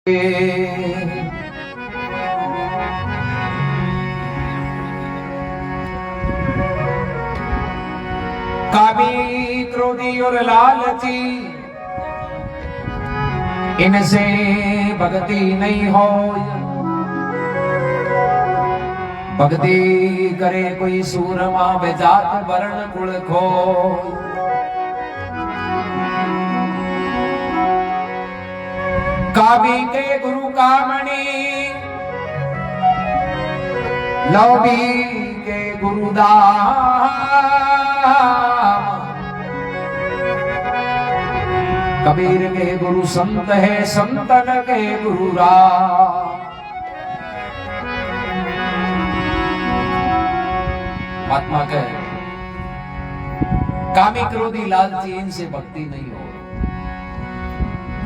कामी क्रोधी और लालची इनसे भक्ति नहीं हो। भक्ति करे कोई सूरमा बेजात वर्ण कुल खो। काबी के गुरु का मणि लौबी के गुरुदाम। कबीर के गुरु संत है संतन के गुरु राम। महात्मा कहे कामी क्रोधी लालची इनसे भक्ति नहीं हो।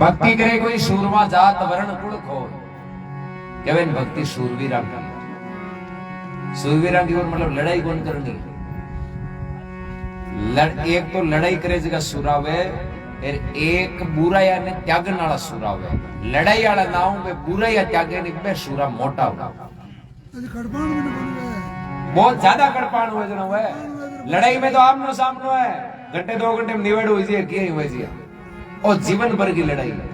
भक्ति करे कोई सूरमा जात वर्ण कुल खो। केवल भक्ति सूरवीरा की। सूरवीरा की ओर मतलब लड़ाई कौन करनी। एक तो लड़ाई करे जगह सुरावे और एक बुराया ने त्यागन वाला सुरावे। लड़ाई वाला नाव पे बुराया त्यागे ने सूरा मोटा हुआ। बहुत ज्यादा कड़पान हुए जना हुआ। लड़ाई में तो आमनो सामनो है। घंटे 2 घंटे में निवेड़ हुई जी किया ही हुआ जी। और जीवन भर की लड़ाई है।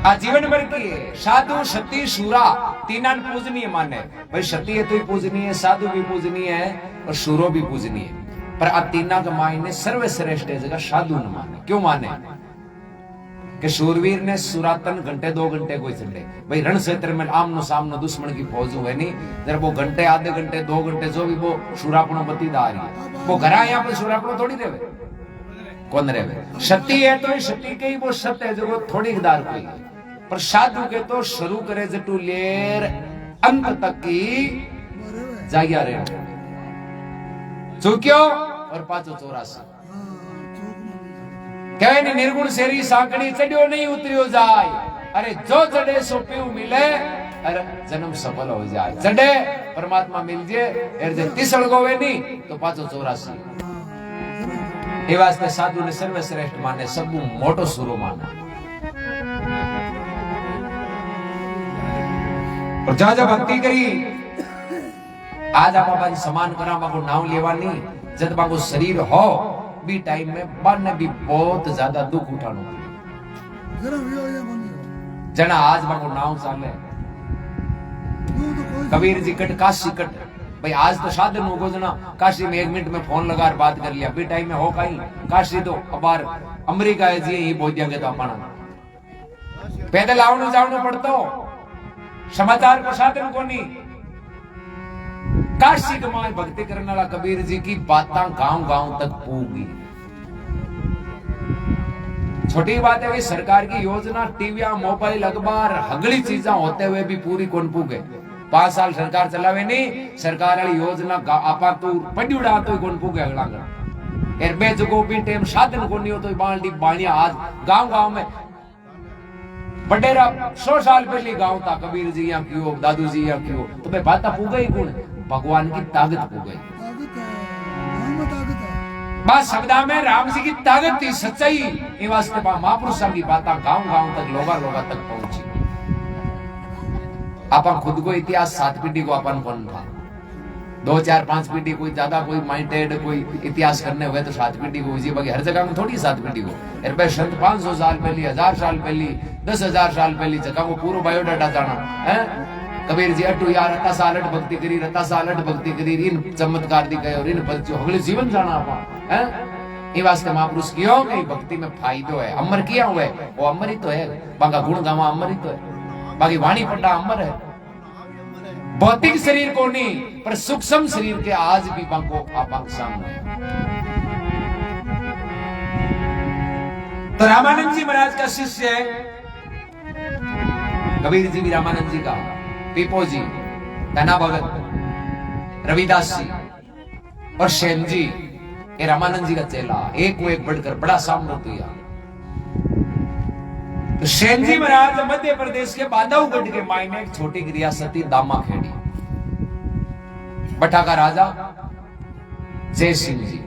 हाँ जीवन भर की है। साधु सती सूरा तीनन पूजनीय माने। भाई सती है तो ही पूजनीय है, साधु भी पूजनीय है और सूरो भी पूजनीय है। पर आ तीना का मायने सर्वश्रेष्ठ जगह साधु न माने। क्यों माने कि सूरवीर ने सुरातन घंटे 2 घंटे कोई चले। भाई रण क्षेत्र में आमनो सामनो दुश्मन की फौज है नहीं। जब वो घंटे आधे घंटे 2 घंटे जो भी वो सुरापनो बतीदा आ रही है। वो घरा यहाँ पर सुरापनो थोड़ी देवे कौन रेवे। सती है तो सती के ही वो सत्य है जो वो थोड़ी दार कोई है। पर साधु के तो शुरू करे जटू लेर अंत तक की जागिया रे चुक्यो और 584 कहे नहीं निर्गुण सेरी सांकड़ी चढ़ियो नहीं उतरियो जाए। अरे जो चढ़े सो पीऊ मिले अरे जन्म सफल हो जाए। चढ़े परमात्मा मिल जाए और जे तिसड़ गोवे नहीं तो 584। ये वास्ते साधु ने सर्वश्रेष्ठ माने सब मोटो सुरो माने। और जा भक्ति करी आज आप समान करा बाको नाम लेवानी जब बाको शरीर हो भी टाइम में बन भी बहुत ज्यादा दुख उठानो जना आज बाको नाम चाले। कबीर जी कट काशी कट भाई आज तो साधन हो जना काशी में 1 मिनट में फोन लगा बात कर लिया। भी टाइम में हो कहीं काशी तो अबार अमेरिका है जी ही पहुंच जाएंगे तो अपन पैदल आवनो जावनो पड़तो। समाचार को साधन को नहीं। काशी कमाए भक्ति करने वाला कबीर जी की बातें गांव-गांव तक पूगी। छोटी बात है कि सरकार की योजना टीविया मोबाइल अखबार हगली चीजा होते हुए भी पूरी कौन पूगे। 5 साल सरकार चलावे नहीं सरकार वाली योजना आपा तो पड़ी उड़ा तो कौन पूगे अगला एर बे जगो भी टाइम साधन को नहीं हो तो बाल्टी बाणिया आज गांव-गांव में बडेरा 100 साल पहले गांव था कबीर जी या क्यों दादू जी या क्यों तो मैं बात पूगा ही कौन भगवान की ताकत पूगा। बस शब्दा में राम जी की ताकत थी सच्चाई ये वास्ते महापुरुषों की बातें गांव-गांव तक लोगा तक पहुंची। अपन खुद को इतिहास 7 पीढ़ी को अपन कौन था 2 4 5 पीढ़ी कोई ज्यादा कोई माइंडेड कोई इतिहास करने हुए तो 7 पीढ़ी को हुई बाकी हर जगह में थोड़ी 7 पीढ़ी को। संत 500 साल पहली 1000 साल पहली 10,000 साल पहली जगह को पूरा बायोडाटा जाना है। कबीर जी अटू यार रता साल भक्ति करी रता साल भक्ति करी इन चमत्कार दी गए और इन बच्चों अगले जीवन जाना आपा है। ये वास्ते महापुरुष क्यों कि भक्ति में फायदो है। अमर किया हुआ है वो अमर ही तो है। बाका गुण गावा अमर ही तो है। बाकी वाणी पट्टा अमर है। भौतिक शरीर को नहीं पर सूक्ष्म शरीर के आज भी बाको आप सामने। तो रामानंद जी महाराज का शिष्य है कबीर जी भी रामानंद जी का पीपो जी धना भगत रविदास जी और शैन जी ये रामानंद जी का चेला एक को एक बढ़कर बड़ा सामने किया। तो शैन जी महाराज मध्य प्रदेश के बांधवगढ़ के मायने एक छोटी रियासत थी दामाखेड़ी। बठा का राजा जय सिंह जी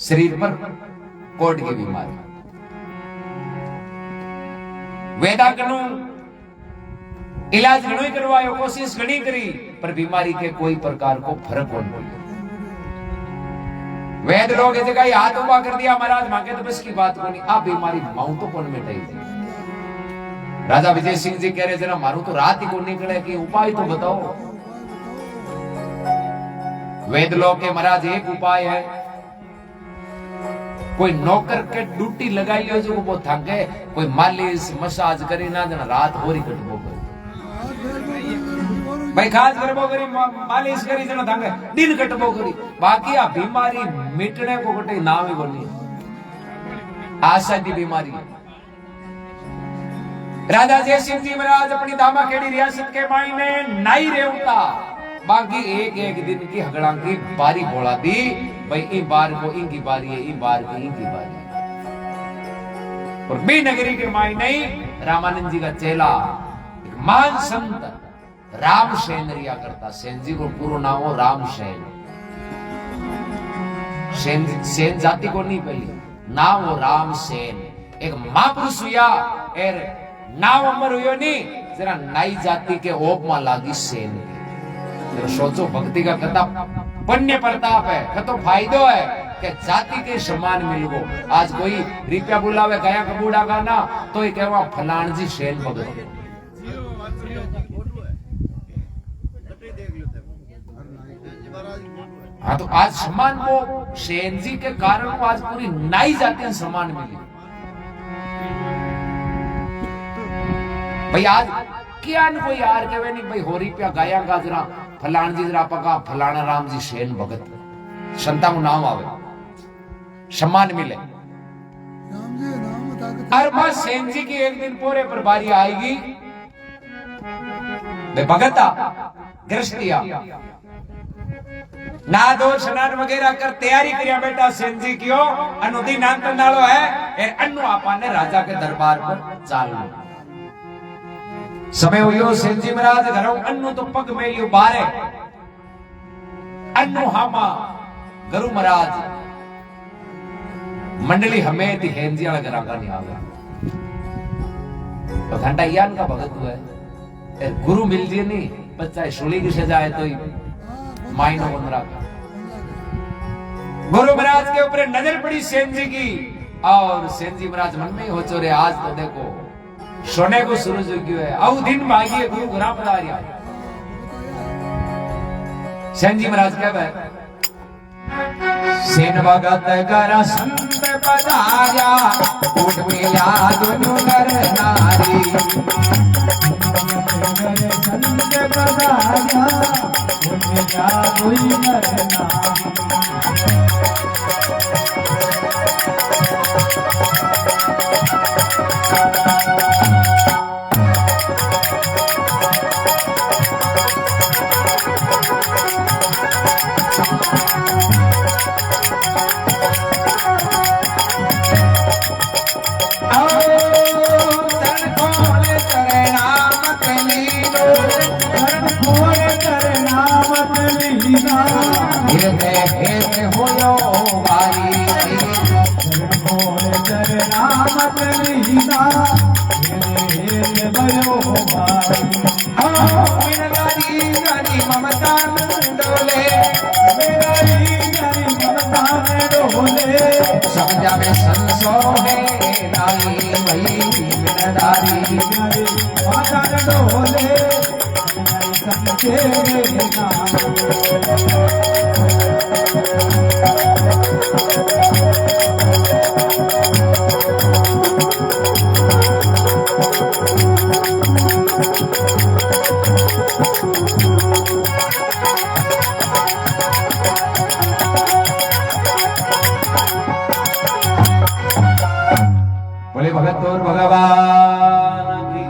शरीर पर कोट की बीमारी। वेदा कनु इलाज घणो करवायो, कोशिश घणी करी, पर बीमारी के कोई प्रकार को फर्क कोन पड़ो। वेद लोग इस जगह हाथ उबा कर दिया, महाराज मांगे तो बस की बात कोनी, आ बीमारी माऊ तो कौन मिटाई दे। राजा विजय सिंह जी कह रहे जना मारू तो रात ही को निकले कि उपाय तो बताओ। वेद लोग के महाराज एक उपाय है, कोई नौकर के ड्यूटी लगाई लो जो वो थके, कोई मालिश मसाज करी ना जना रात हो रही कटबो कर भाई, खास करबो करी मालिश करी जना थके दिन कटबो करी, बाकी आ बीमारी मिटने को कटे नाम ही बोली आशा दी बीमारी। राजा जय सिंह जी महाराज अपनी दामा खेड़ी रियासत के मायने नाई रेवता, बाकी एक एक दिन की हगड़ा की बारी बोला दी, भाई इन बार को इनकी बारी है, इन बार को इनकी बारी है। और बी नगरी के मायने रामानंद जी का चेला एक महान संत राम सेन रिया करता। सेन जी को पूरा नाम हो राम सेन। सेन जाति को नहीं पहली नाम हो राम सेन। एक महापुरुष हुआ एर नाम अमर हुयो नहीं, जरा नाई जाति के ओप में लागी सेन की। सोचो भक्ति का कता पुण्य प्रताप है, कतो फायदो है कि जाति के समान मिल गो। आज कोई रिपया बुलावे गया कबूड़ा का ना तो ये कहवा फलान जी सेन भगत। हाँ तो आज सम्मान वो सेन जी के कारण को आज पूरी नाई जाति सम्मान मिली। भाई आज क्या न कोई यार कहे नहीं भाई हो रही प्या गाया गाजरा फलान जी जरा पका फलाना राम जी सेन भगत संता को नाम आवे सम्मान मिले। अरमा सेन जी की एक दिन पूरे पर बारी आएगी, भगता गृहस्थिया ना दो स्नान वगैरह कर तैयारी करिया बेटा सेन जी क्यों अनुदी नाम नालो है अनु आपा ने राजा के दरबार पर चालू। समय हुयो सेन जी महाराज घरों अनु तो पग मेलियो बारे अनु हामा गुरु महाराज मंडली हमें थी हेंजी वाला घरा का नहीं आवे तो घंटा यान का भगत हुआ है। गुरु मिल दिए नहीं बच्चा सुली की सजाए तो माइनो बन रहा। गुरु महाराज के ऊपर नजर पड़ी सेन जी की और सेन जी महाराज मन में ही हो चोरे आज तो देखो सोने को सूरज उग्यो है औ दिन भागिए गुरु गुरा पधारिया। सेन जी महाराज कहे सेन भगत करा संत पधारिया उठ मिला दुनु नर नारी संत पधारिया उठ मिला दुनु नर नारी। समझा में संसो है नारी वही बिनदारी माता डोले समझे भगत और भगवान की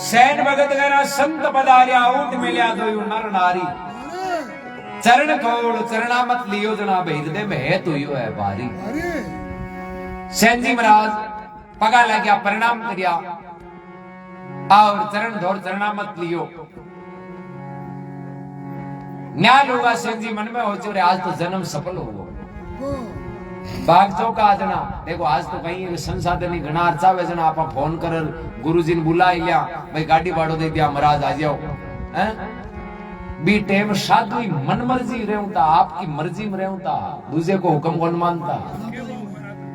सैन भगत गरा संत पधारिया ऊट मिलिया दो नर नारी चरण खोड़ चरणा मत लियो जना हृदय में है तो यो है बारी। सैन जी महाराज पगा लग गया प्रणाम करिया और चरण धोर चरणा मत लियो न्याय होगा। सैन जी मन में हो चुरे आज तो जन्म सफल हो बाग चौका आजना देखो आज तो कहीं संसाधन ही घना चावे जना आपा फोन कर गुरुजी ने बुला लिया भाई गाड़ी भाड़ो दे दिया महाराज आ जाओ हैं बी टेम साधु ही मन मर्जी रहता आपकी मर्जी में रहता दूसरे को हुक्म कौन मानता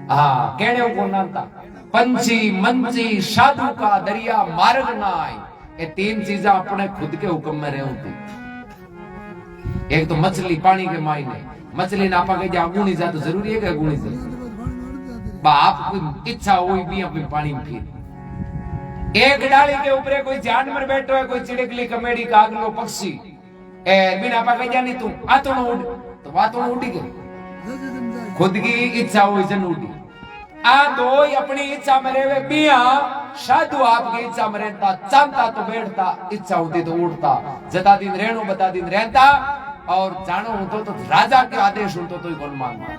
हाँ कहने को कौन मानता पंछी मंची साधु का दरिया मार्ग नाय ये तीन चीजें अपने खुद के हुक्म में रहती एक तो मछली पानी के मायने मछली नापा के जा गुणी जा तो जरूरी है कि गुणी जा बाप कोई इच्छा हुई भी अपने पानी में फिर एक डाली के ऊपर कोई जानवर बैठो है कोई चिड़कली कमेड़ी कागलो पक्षी ए बिना पा के जानी तू आ तो उड़ तो बात उड़ी के खुद की इच्छा हुई जन उड़ी आ दो अपनी इच्छा में रहे बिया साधु आपकी इच्छा में रहता चाहता तो बैठता इच्छा होती तो उड़ता जता दिन रहनो बता दिन रहता और जानो हो तो राजा के आदेश हो तो कौन मानता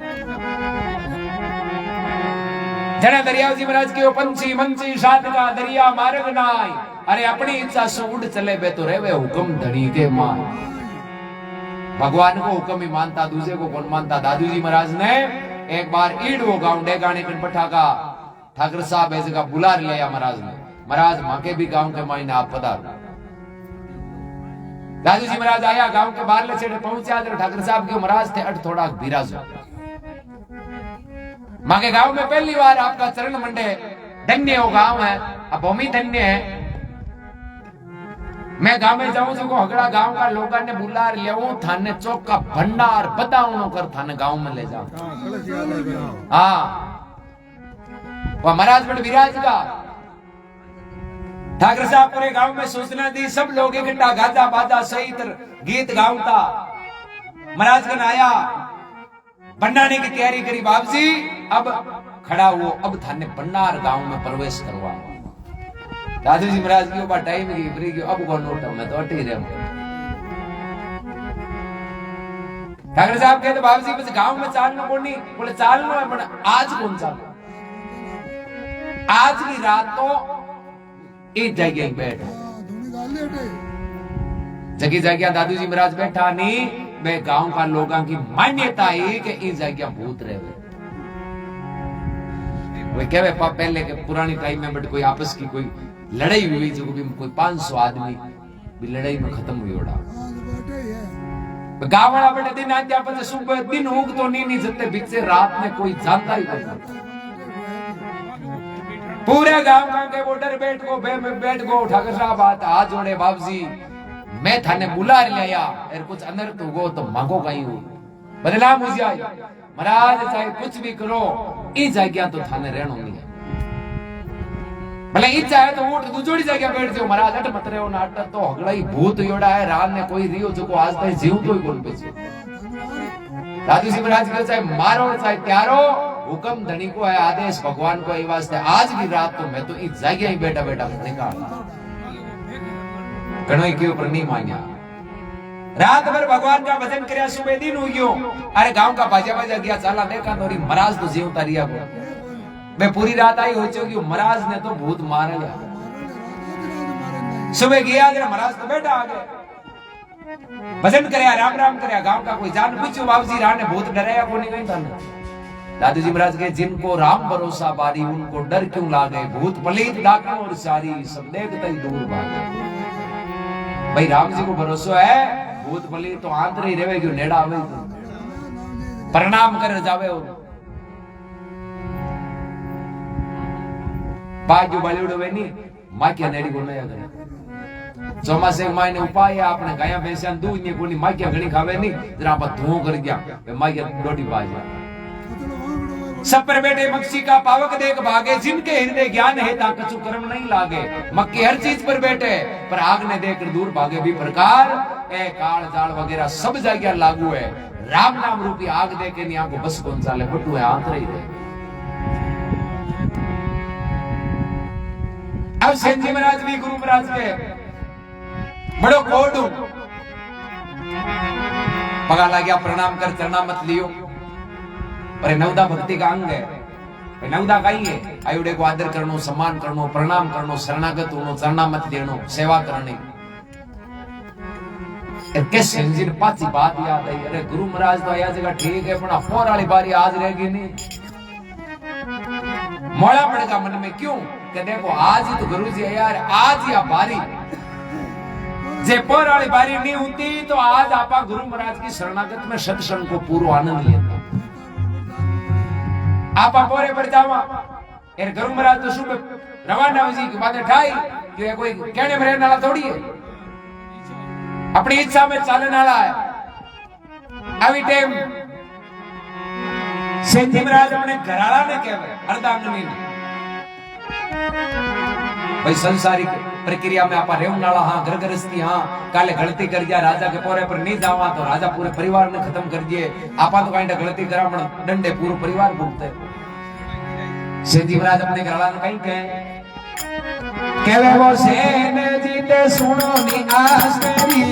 जने दरिया जी महाराज की पंछी मंची साध का दरिया मार्ग नाय अरे अपनी इच्छा से उड़ चले बे तो रेवे हुक्म धनी के मान भगवान को हुक्म ही मानता दूसरे को कौन मानता दादू जी महाराज ने एक बार ईड वो गांव डेगाने कनपठा का ठाकर साहब ऐसे का बुला लिया महाराज ने महाराज माके भी गांव के मायने आप पधारो दादू जी महाराज आया गांव के बाहर ले छेड़े पहुंचा ठाकर साहब के महाराज थे अट थोड़ा बिराज मां के गांव में पहली बार आपका चरण मंडे धन्य वो गांव है अब भूमि धन्य है मैं गांव में जाऊं जो हगड़ा गांव का लोगों ने बुला ले थाने चौक का भंडार बताऊं कर थाने गांव में ले जाओ हाँ वह महाराज बड़े विराज का ठाकर साहब पूरे गांव में सूचना दी सब लोग इकट्ठा गाजा बाजा सहित गीत गाऊंता महाराज का आया भंडारे की तैयारी करी बाप जी अब खड़ा हुआ अब थाने भंडार गांव में प्रवेश करवा दादू जी महाराज की बात टाइम की फ्री की अब कौन नोट मैं तो अटे ही रहूं ठाकर साहब कहते बाप जी बस गांव में चालनो कौन नहीं बोले चालनो है पर आज कौन चालो आज की रात तो एक जगह बैठ जगह जगह दादू जी महाराज बैठा नहीं वे गांव का लोगों की मान्यता है कि इस जगह भूत रहे वे कहे पहले के पुरानी टाइम में बट कोई आपस की कोई लड़ाई हुई जो भी कोई 500 आदमी भी लड़ाई में खत्म हुई ओड़ा गांव वाला बटे दिन आज आपस सुबह दिन उग तो नहीं जते बीचे रात में कोई जानता ही नहीं पूरे गांव के वोटर बैठ को ठाकर साहब बात हाथ जोड़े बाप जी मैं थाने बुला लिया यार कुछ अंदर तो गो तो मांगो कहीं हो बदलाव हो जाए महाराज चाहे कुछ भी करो इस जगह तो थाने रहनो नहीं है भले इच्छा है तो वोट दूसरी जगह बैठ जाओ महाराज अट मत रहो नाट तो हगड़ा ही भूत योड़ा है रात ने कोई रियो जो को आज तक जीव तो ही कौन बेचे दादू जी महाराज के चाहे मारो चाहे त्यारो हुक्म धनी को है आदेश भगवान को ये वास्ते आज की रात तो मैं तो इस जगह ही बैठा बैठा निकाल कणोई के ऊपर नहीं मान्या रात भर भगवान का भजन करया सुबह दिन हो गयो अरे गांव का बाजा बाजा गया चाला देखा तो महाराज तो जीव तारिया को मैं पूरी रात आई हो चुकी महाराज ने तो भूत मार लिया सुबह गया महाराज तो बैठा आ गए भजन करया राम राम करया गांव का कोई जान पूछो बाबूजी राम ने भूत डराया को नहीं कहीं था दादू जी महाराज के जिनको राम भरोसा बारी उनको डर क्यों लागे भूत पलीत डाकू और सारी सब देखते ही दूर भागे भाई राम जी को भरोसा है भूत पलीत तो आंतर ही रहे क्यों नेड़ा आवे प्रणाम कर जावे और बाजू बालीवुड वे नहीं माकिया नेड़ी को नया करे ચોમાસે માયને ઉપાય આપણે ગાયા ભેંસ્યા દૂધ ને કોની માગ્યા ઘણી ખાવે નહીં જરા આપણે ધુઓ કરી ગયા માગ્યા ડોટી પાજે सब पर बैठे मक्सी का पावक देख भागे जिनके हृदय ज्ञान है ता कछु कर्म नहीं लागे मक्के हर चीज पर बैठे पर आग ने देखकर दूर भागे भी प्रकार ए काल जाल वगैरह सब जगह लागू है राम नाम रूपी आग देके नहीं आंखों बस कौन चाले बटू है आंत रही रहे अब सेन जी महाराज भी गुरु महाराज के बड़ो कोडू पगा लाग्या प्रणाम कर चरना मत लियो पर नवदा भक्ति का अंग है नवदा कहीं है आयुडे को आदर करनो सम्मान करनो प्रणाम करनो शरणागत होनो चरना मत देनो सेवा करनी के सेंजी ने पाची बात याद आई, अरे गुरु महाराज तो आया जगह ठीक है, पण पोर वाली बारी आज रहेगी नहीं। मोड़ा पड़ेगा मन में, क्यों कि देखो आज ही तो गुरु जी यार, आज ही बारी जे पोर वाली बारी नहीं होती तो आज आपा गुरु महाराज की शरणागत में सत्संग को पूरा आनंद लेता। आपा पोरे पर जावा एर गुरु महाराज तो सुबह रवाना जी की बातें ठाई कि कोई कहने में रहने वाला थोड़ी है, अपनी इच्छा में चलने वाला है। अभी टाइम सेठी महाराज अपने घराला ने कहवे अर्धांगिनी ने भाई संसारिक प्रक्रिया में आपा रेवण वाला, हाँ घर गृहस्थी, हाँ काले गलती कर दिया राजा के पोरे पर नहीं जावा तो राजा पूरे परिवार ने खत्म कर दिए, आपा तो कहीं गलती करा पण दंडे पूरा परिवार भुगते। सेठी महाराज अपने घराला ने कहीं कहवे वो सेन जीते सुनो नी आस मेरी,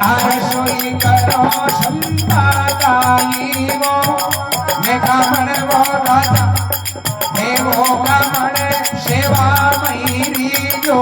आरसोई करो संताई वो मैं कामण वो राजा देवो कामण सेवा मयरी जो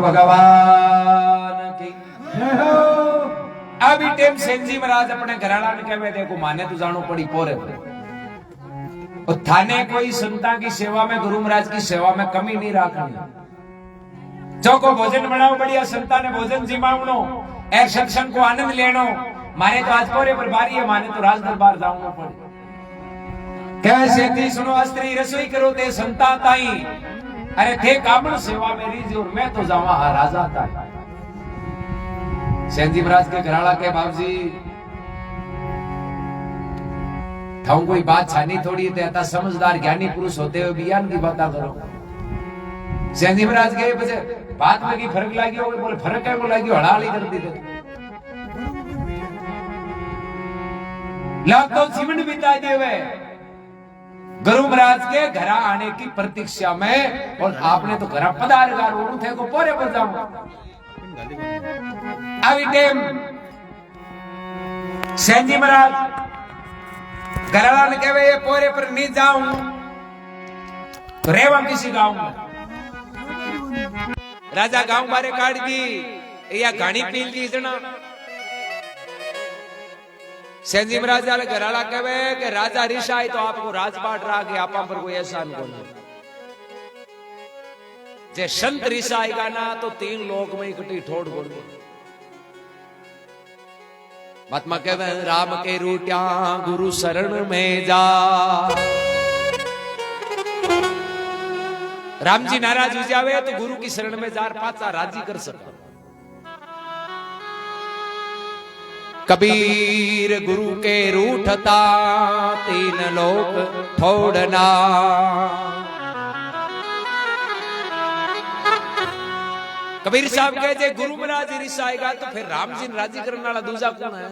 भगवान की अभी टाइम सेंजी महाराज अपने घराला ने कहवे देखो माने तो जानो पड़ी पोरे और थाने कोई संता की सेवा में गुरु महाराज की सेवा में कमी नहीं रखनी। जो को भोजन बनाओ बढ़िया संता ने भोजन जिमावनो ए सत्संग को आनंद लेनो, माने तो आज पोरे पर बारी है, माने तो राज दरबार जाऊंगा पड़े। कहे सेठी सुनो अस्त्री रसोई करो ते संता ताई, अरे थे कामण सेवा मेरी जी और मैं तो जावा राजा था। सेंजी महाराज के घराला के बाबूजी थाऊ कोई बात छानी थोड़ी है, समझदार ज्ञानी पुरुष होते हुए बयान की बात करो। सेंजी महाराज के बचे बात में की फर्क लगी हो, बोले फर्क है को लगी हड़ाली कर दी थे लाख तो जीवन बिता दिए गुरु महाराज के घर आने की प्रतीक्षा में, और आपने तो घर पधारगार वो थे को पोरे पर जाऊं। अभी टाइम सेंजी महाराज घरवाला ने कहे ये पोरे पर नहीं जाऊं तो रेवा किसी गांव में। राजा गांव बारे काट दी, या घाणी पी ली जना सेंजी महाराज वाले घराला कहे कि राजा ऋषाई तो आपको राजपाट रहा कि आप पर कोई एहसान को नहीं जे संत ऋषाई का ना तो 3 लोक में इकट्ठी ठोड़ बोल महात्मा कहे राम के रूट्या गुरु शरण में जा राम जी नाराज हो जावे तो गुरु की शरण में जार पाचा राजी कर सका कबीर गुरु के रूठता 3 लोक ठोड़ना कबीर साहब कहे जे गुरु महाराज रिसा आएगा तो फिर राम जी राजी करने वाला दूसरा कौन है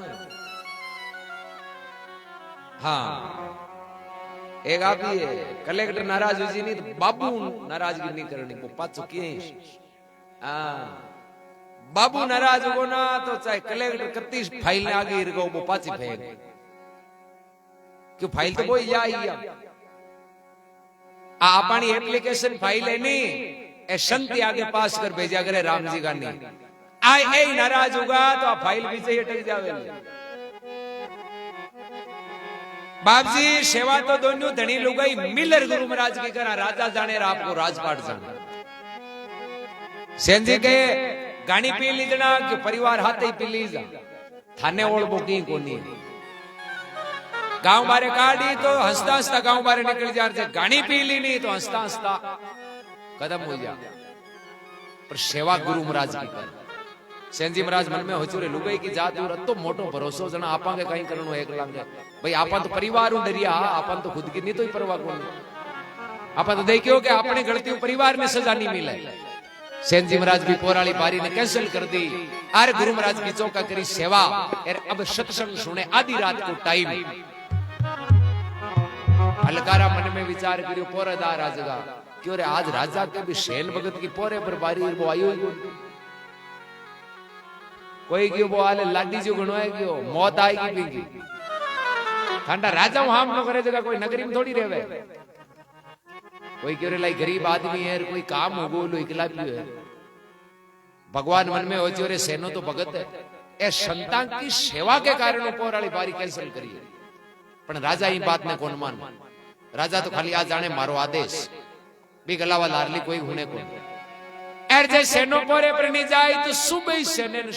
हाँ एक आप ही है कलेक्टर नाराज हो जी नहीं तो बाबू नाराजगी नहीं करनी वो पाचो किए बाबू नाराज हो ना तो चाहे कलेक्टर कत्ती फाइल ने आगे रखो वो पाची फेंक क्यों फाइल तो कोई जा ही अपनी एप्लीकेशन फाइल है नहीं ए संति आगे पास कर भेजा करे राम जी का नहीं आए ए नाराज होगा तो आप फाइल पीछे हटक जावे बाप जी सेवा तो दोनों धनी लुगाई मिलर गुरु महाराज की करा राजा जाने आपको राजपाट जाने सेन जी के गानी पी लीजना कि परिवार हाथ ही पी लीजा थाने ओढ़ बुकी कोनी गांव बारे काढ़ी तो हंसता हंसता गांव बारे निकल जा रहे गानी पी ली नहीं तो हंसता हंसता कदम हो जा पर सेवा गुरु महाराज की कर सेंजी महाराज मन में होचुरे लुगाई की जात और तो मोटो भरोसो जना आपा के कहीं करनो एक लांगे भाई आपा तो परिवार उ डरिया आपा तो खुद की नहीं तो ही परवाह कोनी आपा तो देखियो कि अपनी गलती परिवार में सजा नहीं मिले सेंजी महाराज भी पोराली बारी ने कैंसिल कर दी अरे गुरु महाराज की चौका करी सेवा अब सत्संग सुने आधी रात को टाइम हलकारा मन में विचार करियो पोरेदार राजगा क्यों रे आज राजा के भी सेन भगत की पोरे पर बारी वो आयो कोई क्यों वो आले लाडी जो गणवाए क्यों मौत आएगी भी ठंडा राजा वहां न करे जगह कोई नगरी में थोड़ी रहवे कोई क्यों रे लाई गरीब आदमी है कोई काम हो गो लो इकला भी है भगवान मन में हो जो रे सेनो तो भगत है ए संतान की सेवा के कारण पोर वाली बारी कैंसिल करी पण राजा ई बात ने कोन मान राजा तो खाली आ जाने मारो आदेश भी गलावा लारली कोई होने को एर जे सेनो पोरे पर नहीं जाए तो सुबह ही सेने ने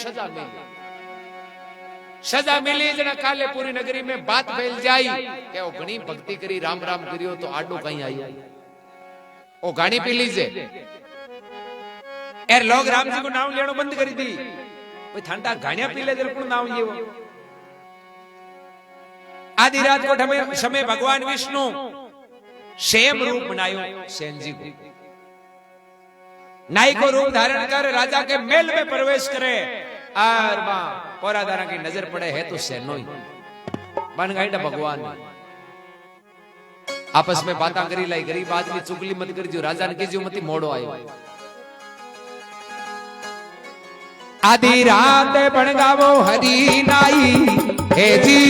सजा मिली जना काले पूरी नगरी में बात फैल जाई के ओ घणी भक्ति करी राम राम करियो तो आडो कहीं आई ओ गाड़ी पी लीजे एर लोग राम जी को नाम लेनो बंद करी दी कोई ठंडा गाड़ियां पी ले को नाम ये आधी रात को समय भगवान विष्णु सेम रूप बनायो सेन जी को नाई को रूप धारण कर राजा के महल में प्रवेश करे और मां पोरादारा की नजर पड़े है तो सेनो ही बन गई भगवान आपस में बातें करी लाई गरीब आदमी चुगली मत कर जो राजा ने कीजियो मत मोड़ो आयो आधी रात बन गावो हरी नाई हे जी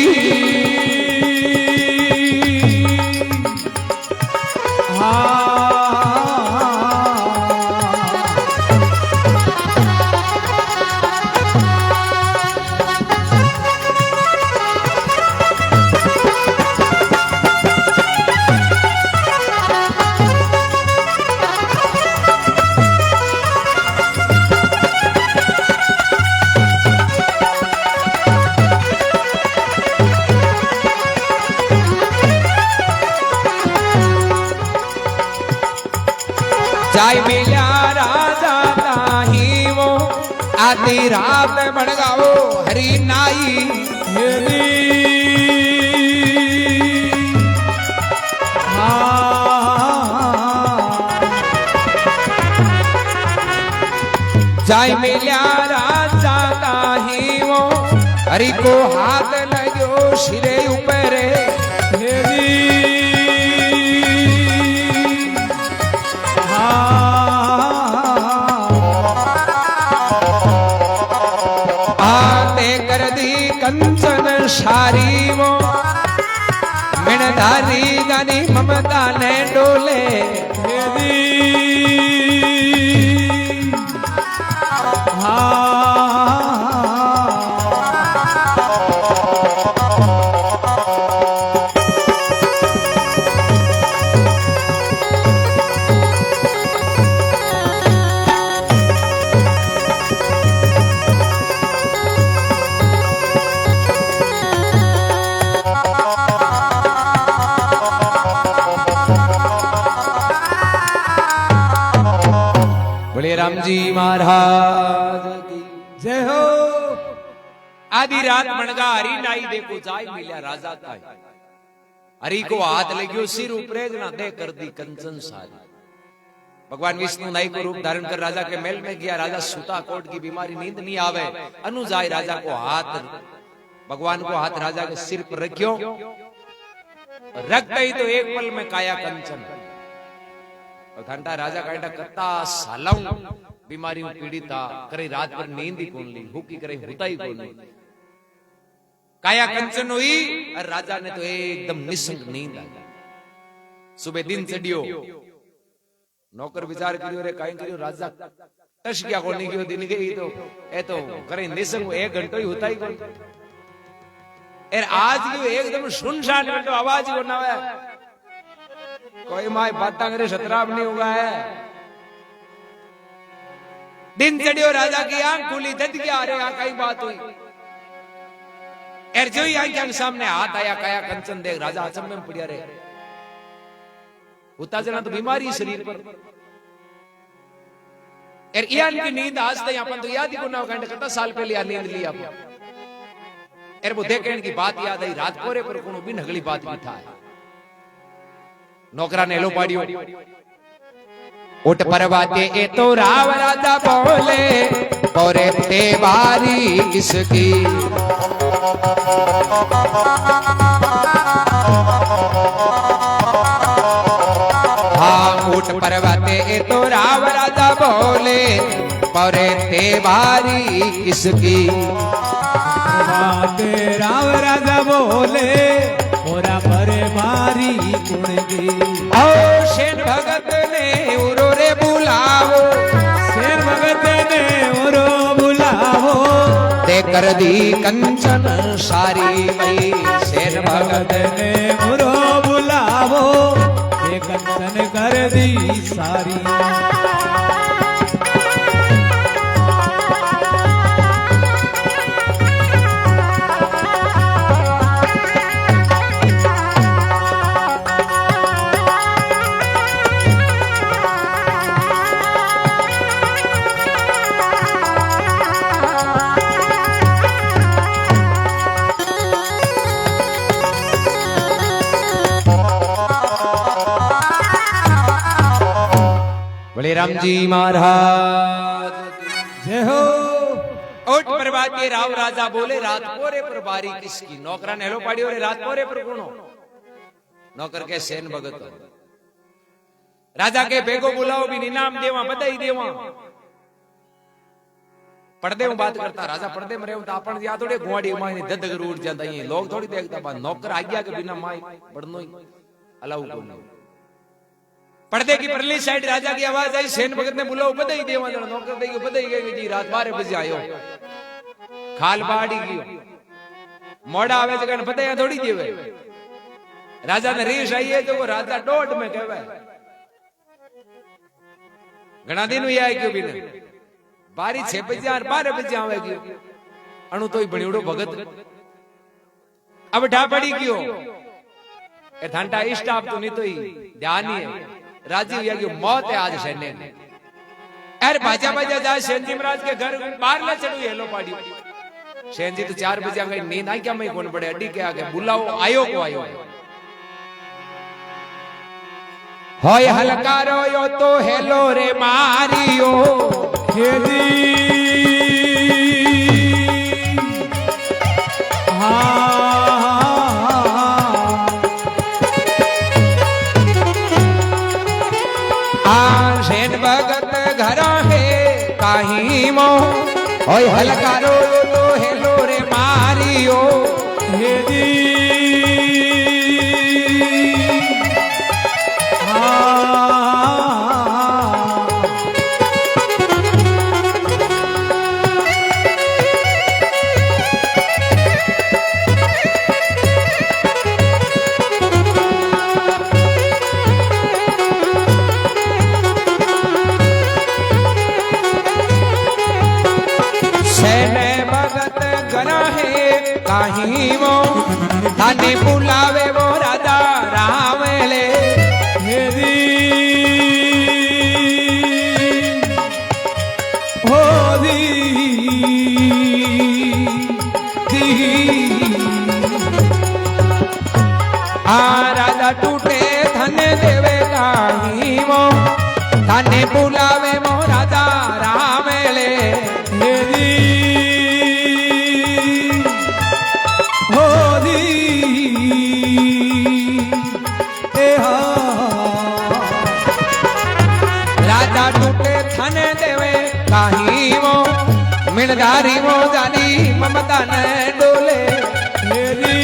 जाय मिल्या राजा ताही वो आधी रात बड़गाओ हरी नाई हेरी जाय मिल्या राजा ताही वो हरी को हाथ लगो सिरे ऊपर हेरी कंचन सारी वो मिणधारी गानी ममता ने डोले राम जी महाराज की जय हो। आधी रात मनगा हरी नाई देखो जाय मिल्या राजा का हरि को हाथ लग्यो सिर उपरेज ना दे कर दी कंचन सारी। भगवान विष्णु नाई को रूप धारण कर राजा के महल में गया। राजा सुता कोट की बीमारी नींद नहीं आवे। अनुजाय राजा को हाथ भगवान को हाथ राजा के सिर पर रखियो। रख गई तो एक पल में काया कंचन। और घंटा राजा कांटा कत्ता सालाऊ बीमारी में पीड़ित था। करे रात पर नींद ही कौन ली हुकी करे होता ही कौन ली। काया कंचन हुई और राजा ने तो एकदम निसंग नींद आ गई। सुबह दिन चढ़ियो नौकर विचार करियो रे काई करियो राजा तश क्या कोनी कियो दिन गई तो ए तो करे निसंग 1 घंटो ही होता ही कौन। एर आज क्यों एकदम सुनसान घंटो आवाज ही ना है। कोई माय बाता करे शतराब नहीं होगा है। दिन चढ़ियो राजा की आंख खुली दद गया। अरे यहाँ कई बात हुई। एर जो ही आंख सामने हाथ आया काया कंचन देख राजा अचंभे में पड़िया रे। होता जना तो बीमारी शरीर पर। एर यान की नींद आज तक अपन तो याद ही को ना घंटे कितना साल पहले नींद ली आप। एर वो देखें की बात याद आई। रात कोरे पर कोनो भी नगली बात भी था। नौकरा ने लो पाड़ियो उठ परवाते ए तो राव राजा बोले और ते बारी किसकी। हाँ उठ परवाते ए तो राव राजा बोले और ते बारी किसकी। राव राजा बोले मोरा परे बारी कुणगी। ओ शेर भगत ने उरो रे बुलावो। शेर भगत ने उरो बुलावो। ते कर दी कंचन सारी मई। शेर भगत ने उरो बुलावो। ते कंचन कर दी सारी। राम जी महाराज जय हो। ओट परवाते राव राजा बोले रात पोरे पर बारी किसकी। नौकरा ने हेलो पाड़ियो रे रात पोरे पर कौन। नौकर के सेन भगत। राजा के बेगो बुलाओ भी इनाम देवा बधाई देवा। पर्दे में बात करता राजा पर्दे में रहे अपन या थोड़े गुआड़ी माई ददगर उठ जाता है। लोग थोड़ी देखता बा नौकर आज्ञा के बिना माई बढ़नो ही अलाउ को नहीं। पर्दे की परली साइड राजा की आवाज आई। सेन भगत ने बुलाओ बधाई देवा। नौकर देगी बधाई गई जी रात 12 बजे आयो। खाल बाड़ी गयो मोड़ा आवे जगन बधाई थोड़ी देवे। राजा ने रीस आई है तो वो राजा 1:30 में कहवे। घना दिन हुई आए क्यों भी ने बारी 6 बजे और 12 बजे आवे क्यों। अणु तो ही बणियोड़ो भगत अब ढा पड़ी क्यों। ए घंटा स्टाफ तो नहीं तो ही ध्यान ही है। राजी हुआ कि मौत है आज सैन्य ने। अरे बाजा बाजा जाए सेन जी महाराज के घर बाहर ले चढ़ू हेलो पाड़ी। सेन जी तो 4 बजे आ गई नींद आई क्या मैं कौन बड़े अड्डी के आगे बुलाओ आयो को आयो। होय हलकारो यो तो हेलो रे मारियो। हेरी सेन भगत घर है काही मो। होय हलकारो तो हेलो रे मारियो। हेरी आ राजा टूटे धने देवे काही मो थाने बुलावे मो राजा रामेले हेरी होरी राजा टूटे थाने देवे काही मो मिणधारी मो जानी ममता ने डोले हेरी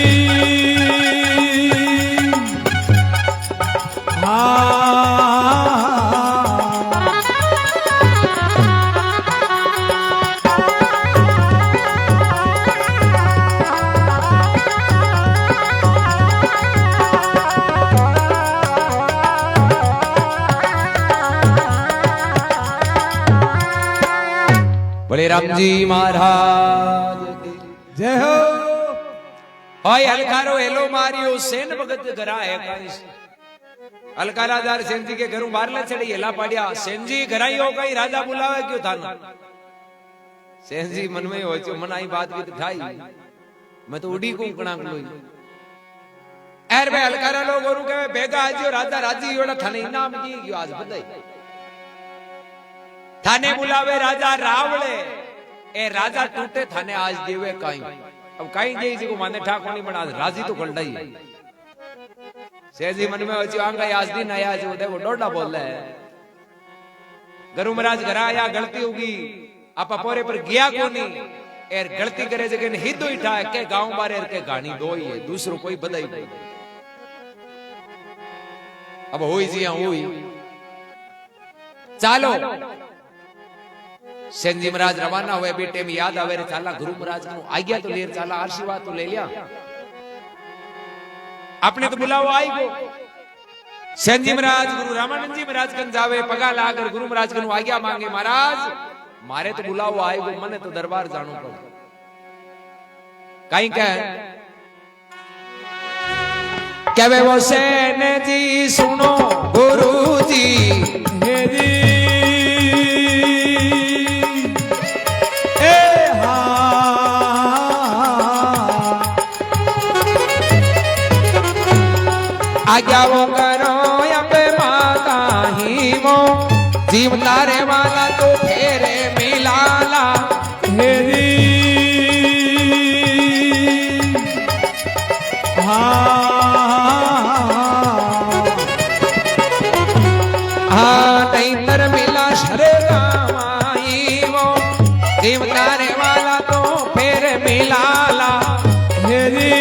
बड़े राम जी महाराज जय हो ओय अलकारो एलो मारियो सेन भगत घरा है काईस अलकारादार सेन जी के घरों बाहर ले चढ़ी एला पाड़िया सेन जी घराई हो गई राजा बुलावे क्यों थाना सेन जी मन में हो जो मन आई बात की ठाई मैं तो उड़ी को कणा लोई एर बे अलकारा लोग औरु के बेगा आजियो राजा राजी योड़ा थाने इनाम जी क्यों आज बधाई थाने बुलावे राजा रावले ए राजा टूटे थाने आज देवे काई अब काई जे जी को माने ठाकोनी बना राजी तो खलडाई सेजी मन में होची आंगा आज दिन आया जो देखो डोडा बोल रहा है गुरु महाराज घर आया गलती होगी आपा पोरे पर गया कोनी एर गलती करे जगह ने हिदो ही ठा के गांव बारे के गानी दो ही है दूसरो कोई बधाई नहीं अब होई जी हुई चालो सेन जी महाराज रवाना हुए बेटे में याद आवे रे चाला गुरु महाराज को आज्ञा तो लेर चाला आशीर्वाद तो ले लिया आपने तो बुलाओ आई को सेन जी महाराज गुरु रामानंद जी महाराज कन जावे पगा लाकर गुरु महाराज कन आज्ञा मांगे महाराज मारे तो बुलाओ आई को मने तो दरबार जानो पड़ो कहीं कहवे वो सेन जी सुनो गुरु जी हेरी आज्ञा वो करो अबे माता ही वो जीव तारे वाला तो फेरे मिलाला हेरी हाँ नहीं तर मिला शरे गामाई वो जीव तारे वाला तो फेरे मिलाला हेरी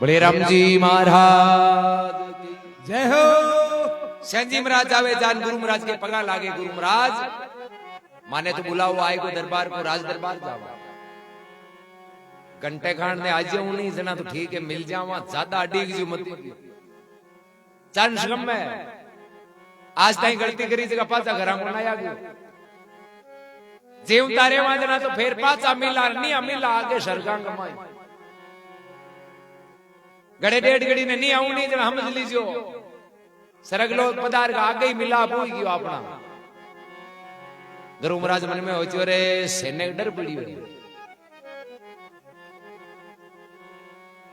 बड़े राम जी महाराज जय हो सेन जी महाराज आवे जान गुरु महाराज के पगा लागे गुरु महाराज माने तो बुलाओ आए को दरबार को राज दरबार जावा घंटे खान ने आज नहीं जना तो ठीक है मिल जावा ज्यादा अडीग जो मत चांद श्रम में आज ताई गलती करी जगह पाचा घरा को ना आगे जेव तारे वाजना तो फिर पाचा मिला नहीं मिला आगे सरकार कमाई गड़े डेढ़ गड़ी ने नहीं आऊ नहीं जरा समझ लीजियो सरग लोग पदार का आगे ही मिला पूरी गयो अपना गुरु महाराज मन में हो रे सेने डर पड़ी हुई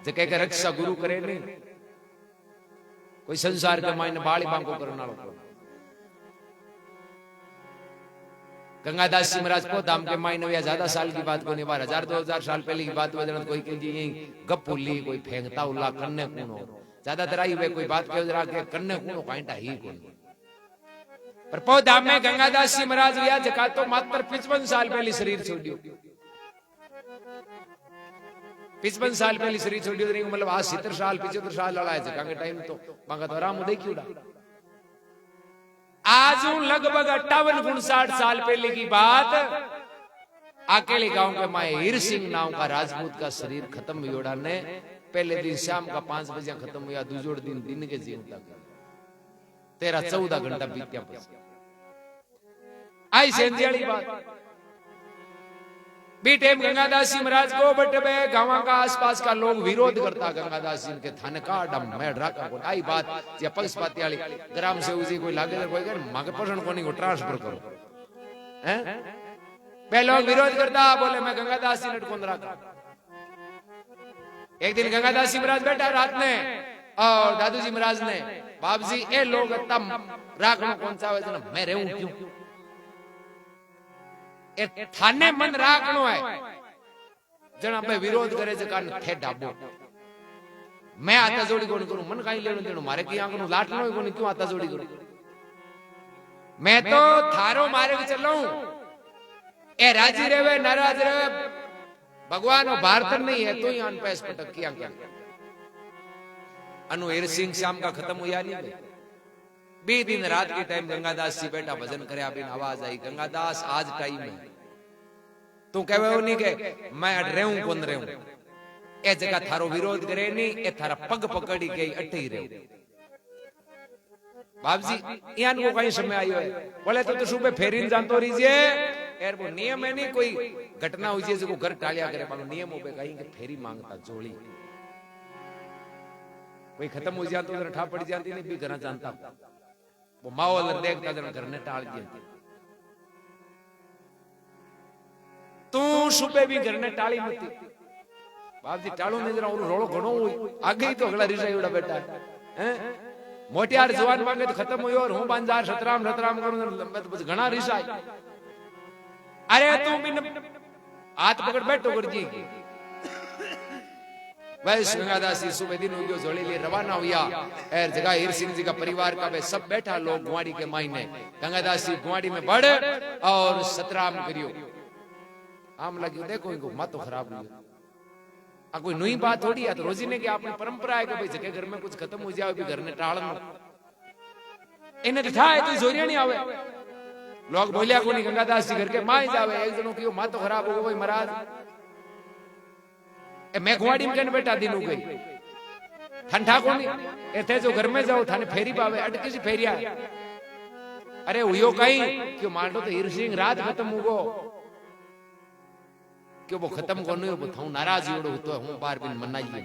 जके के रक्षा गुरु करे नहीं कोई संसार के मायने बाली बांको करना लो गंगादास जी महाराज को दाम के मायने या ज्यादा साल की बात को नहीं बार 1000-2000 साल पहले की बात हो कोई के जी गप्पुली कोई फेंकता उल्ला कन्ने कुनो ज्यादातर आई वे कोई बात के जरा के कन्ने कुनो कांटा ही कोई पर पौ दाम में गंगादास जी महाराज या जका तो मात्र 55 साल पहले शरीर छोड़ियो 55 साल पहले शरीर छोड़ियो नहीं मतलब आज 70 साल 75 साल लगा है जका के टाइम तो बांगा तो आराम देखियोड़ा आज लगभग 58-59 साल पहले की बात अकेले गांव के माए हीर सिंह नाम का राजपूत का शरीर खत्म हुआ ने पहले दिन शाम का 5 बजे खत्म हुआ, दूसरे दिन के जीवता 13-14 घंटा बीत्या पछी आई सेंधियाड़ी बात बी टाइम गंगादास जी महाराज को बट बे गांव का आसपास का लोग विरोध करता गंगादास जी के थाने का डम मैं ड्राका को आई बात जे पक्षपाती वाली ग्राम से उसी कोई लागे कोई कर मांगे पर्सन कोनी को ट्रांसफर करो हैं बे लोग विरोध करता बोले मैं गंगादास जी लटकोन रखा। एक दिन गंगादास जी महाराज बैठा रात में और दादू जी महाराज ने बाप जी ए लोग तम राखनो कौन सा है मैं रहूं क्यों ए थाने मन राखनो है जना पे विरोध करे जे कान थे डाबो मैं आता जोड़ी कोन करूं मन काई लेनो देनो मारे की आंखनो लाटनो कोन क्यों आता जोड़ी करूं मैं तो थारो मारे के चलूं ए राजी रेवे नाराज रेवे भगवान और भारत नहीं है तो ही आन पैस पटक किया क्या अनु हीर सिंह श्याम का खत्म हुआ नहीं बी दिन रात के टाइम गंगादास जी बैठा भजन करे बिन आवाज आई गंगादास आज टाइम है तू कहवे नहीं के मैं अट रहूं कौन रहूं ए जगह थारो विरोध करे नहीं ए थारा पग पकड़ी के अटे ही रहूं बाबजी यान को कहीं समय आयो है बोले तो सुबह फेरीन जानतो रीजे एर वो नियम है नहीं कोई घटना हुई जे को घर टालिया करे पर नियम हो पे कहीं के फेरी मांगता जोड़ी कोई खत्म हो जातो तो ठा पड़ जाती नहीं भी घर जानता वो माहौल देखता जन घर ने टाल दिया तू सुबह भी घर ने टाली मती बाप जी टाळो नहीं जरा रोलो घणो आगे ही तो अगला रिसाई उड़ा बैठा है मोटियार जवान मांगे तो खत्म हुई और हूं बांजार सतराम करूं घना रिसाई अरे तू बिन हाथ पकड़ बैठो कर जी वैस गंगादास जी सुबह दिन उग्यो जोड़ी लिए रवाना हुआ एर जगह हीर सिंह जी का परिवार का वे सब बैठा लोग गुआड़ी के मायने गंगादास जी गुआड़ी में बढ़ और सतराम करियो आम लगी देखो इनको मातो खराब हुई आ कोई नई बात थोड़ी है तो रोजी ने कि अपनी परंपरा है कि भाई जगह घर में कुछ खत्म हो जाए भी घर ने टालन इन्हें दिखा है तो जोरिया नहीं आवे लोग बोलिया को नहीं गंगादास जी घर के माई जावे एक जनों की मातो खराब हो गई महाराज मैं गुआड़ी में बैठा दिन हो गई ठंडा को नहीं एथे जो घर में जाओ थाने फेरी पावे अटकी सी फेरिया अरे हुयो कहीं क्यों मांडो तो हीर सिंह रात खत्म हो गो क्यों वो खत्म को नहीं हो थाऊ नाराज होड़ो तो हूं बार बिन मनाइए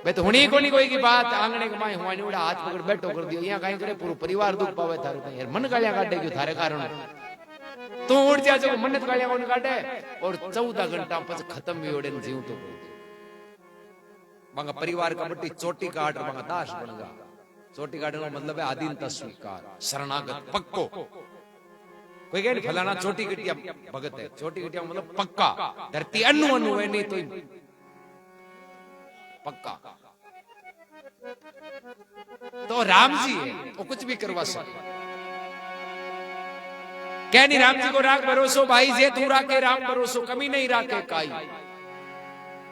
बे तो हुनी कोनी कोई की बात आंगणे के माई हुआ उड़ा हाथ पकड़ बैठो कर दियो यहां कहीं करे पूरा परिवार दुख पावे थारे तो यार मन गालियां काटे क्यों थारे कारण तू उड़ जा जो मन्नत गालियां कोन काटे और 14 घंटा पछ खत्म भी ओडे जीव तो बांगा परिवार का बट्टी चोटी काट बांगा दास बनगा चोटी काटने का मतलब है आधीनता स्वीकार शरणागत पक्को कोई कहे फलाना चोटी कटिया भगत है चोटी कटिया मतलब पक्का धरती अनु अनु है नहीं तो पक्का तो राम जी है वो कुछ भी करवा सकते क्या नहीं राम जी को राख भरोसो भाई जे तू राखे राम भरोसो कमी नहीं राखे काई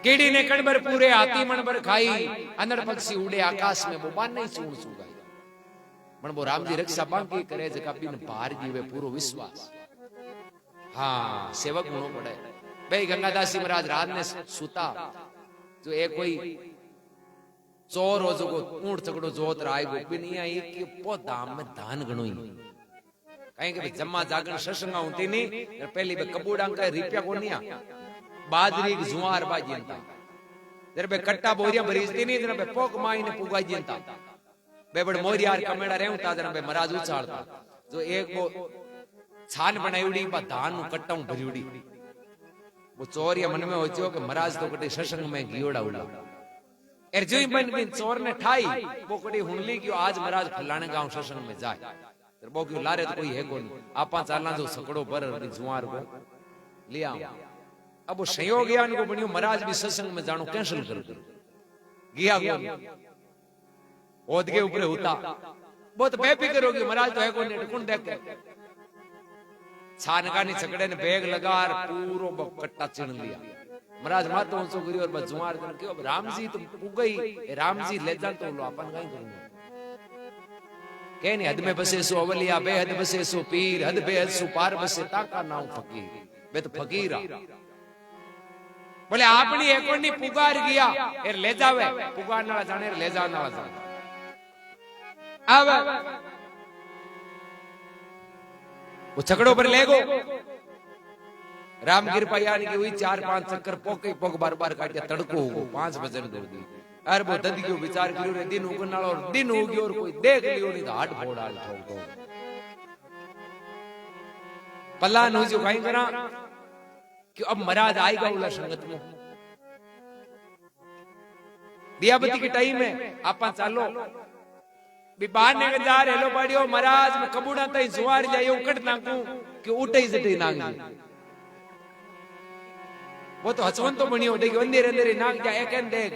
कीड़ी ने कणबर पूरे हाथी मनबर खाई अनर पक्षी उड़े आकाश में वो बान नहीं सूण सुगाई मन वो राम जी रक्षा बांकी करे जका बिन पार जीवे पूरो विश्वास हाँ सेवक होनो पड़े भाई गंगादास जी महाराज रात ने सुता जो एक कोई चोर हो जो ऊंट चकड़ो जोत राय गो बिन आई कि पो दाम में दान गणो ही कहीं के जम्मा जागरण सत्संग होती नहीं पहली बे कबूड़ा का रिपिया को नहीं बाजरी की जुआर बाजीनता जरे बे कट्टा बोरिया भरीजती नहीं जरा बे पोक माई ने पुगाई जीनता बे बड़ मोरियार कमेड़ा रहूं ता जरा बे महाराज उछालता जो एक वो छान बनाई उड़ी बा धान कट्टा भरी उड़ी वो चोरिया मन में होचो कि महाराज तो कटे सत्संग में घियोड़ा उड़ा एर जो बन बिन चोर ने ठाई वो कटी हुनली क्यों आज महाराज फलाने गांव सत्संग में जाए बो क्यों लारे तो कोई है कोई आपा चालना जो सकड़ो पर जुआर को लिया अब वो संयोग ज्ञान को बनियो महाराज भी सत्संग में जानो कैंसिल कर दो गया को ओद के ऊपर होता बहुत बेफिक्र होगी महाराज तो है कौन कौन देख के छानका नी छकड़े ने बैग लगा पूरो कट्टा चिन लिया महाराज मातो उनसो करियो और बस जुआर जन क्यों राम जी तो पुगई राम जी ले जान तो लो अपन काई करूंगा के नहीं हद में बसे सो अवलिया, बेहद बसे सो पीर, हद बेहद सो पार बसे ताका नाम फकीर। वे तो फकीर बोले आपनी एकोनी पुकार गया एर ले जावे, पुकार नाला जाने ले जा नाला जाने अब वो छकड़ों पर ले गो रामगिर पायानी की हुई 4-5 चक्कर पोके पोक बार बार काट तड़को हो 5 बजे दौड़ दी। अरे वो दद क्यों विचार करियो रे दिन उगन नाल और दिन उगी और कोई देख लियो नहीं तो हाथ फोड़ डाल ठोक दो पल्ला नो जो काई करा कि अब महाराज आएगा उला संगत में दियाबती के टाइम में आपा चालो भी बाहर ने जा हेलो पाड़ियो महाराज में कबूड़ा तई जुआर जायो कट नाकू कि उठे ही जटे नांगी वो तो हसवन तो बनियो देखियो अंदर अंदर नाक जा एक देख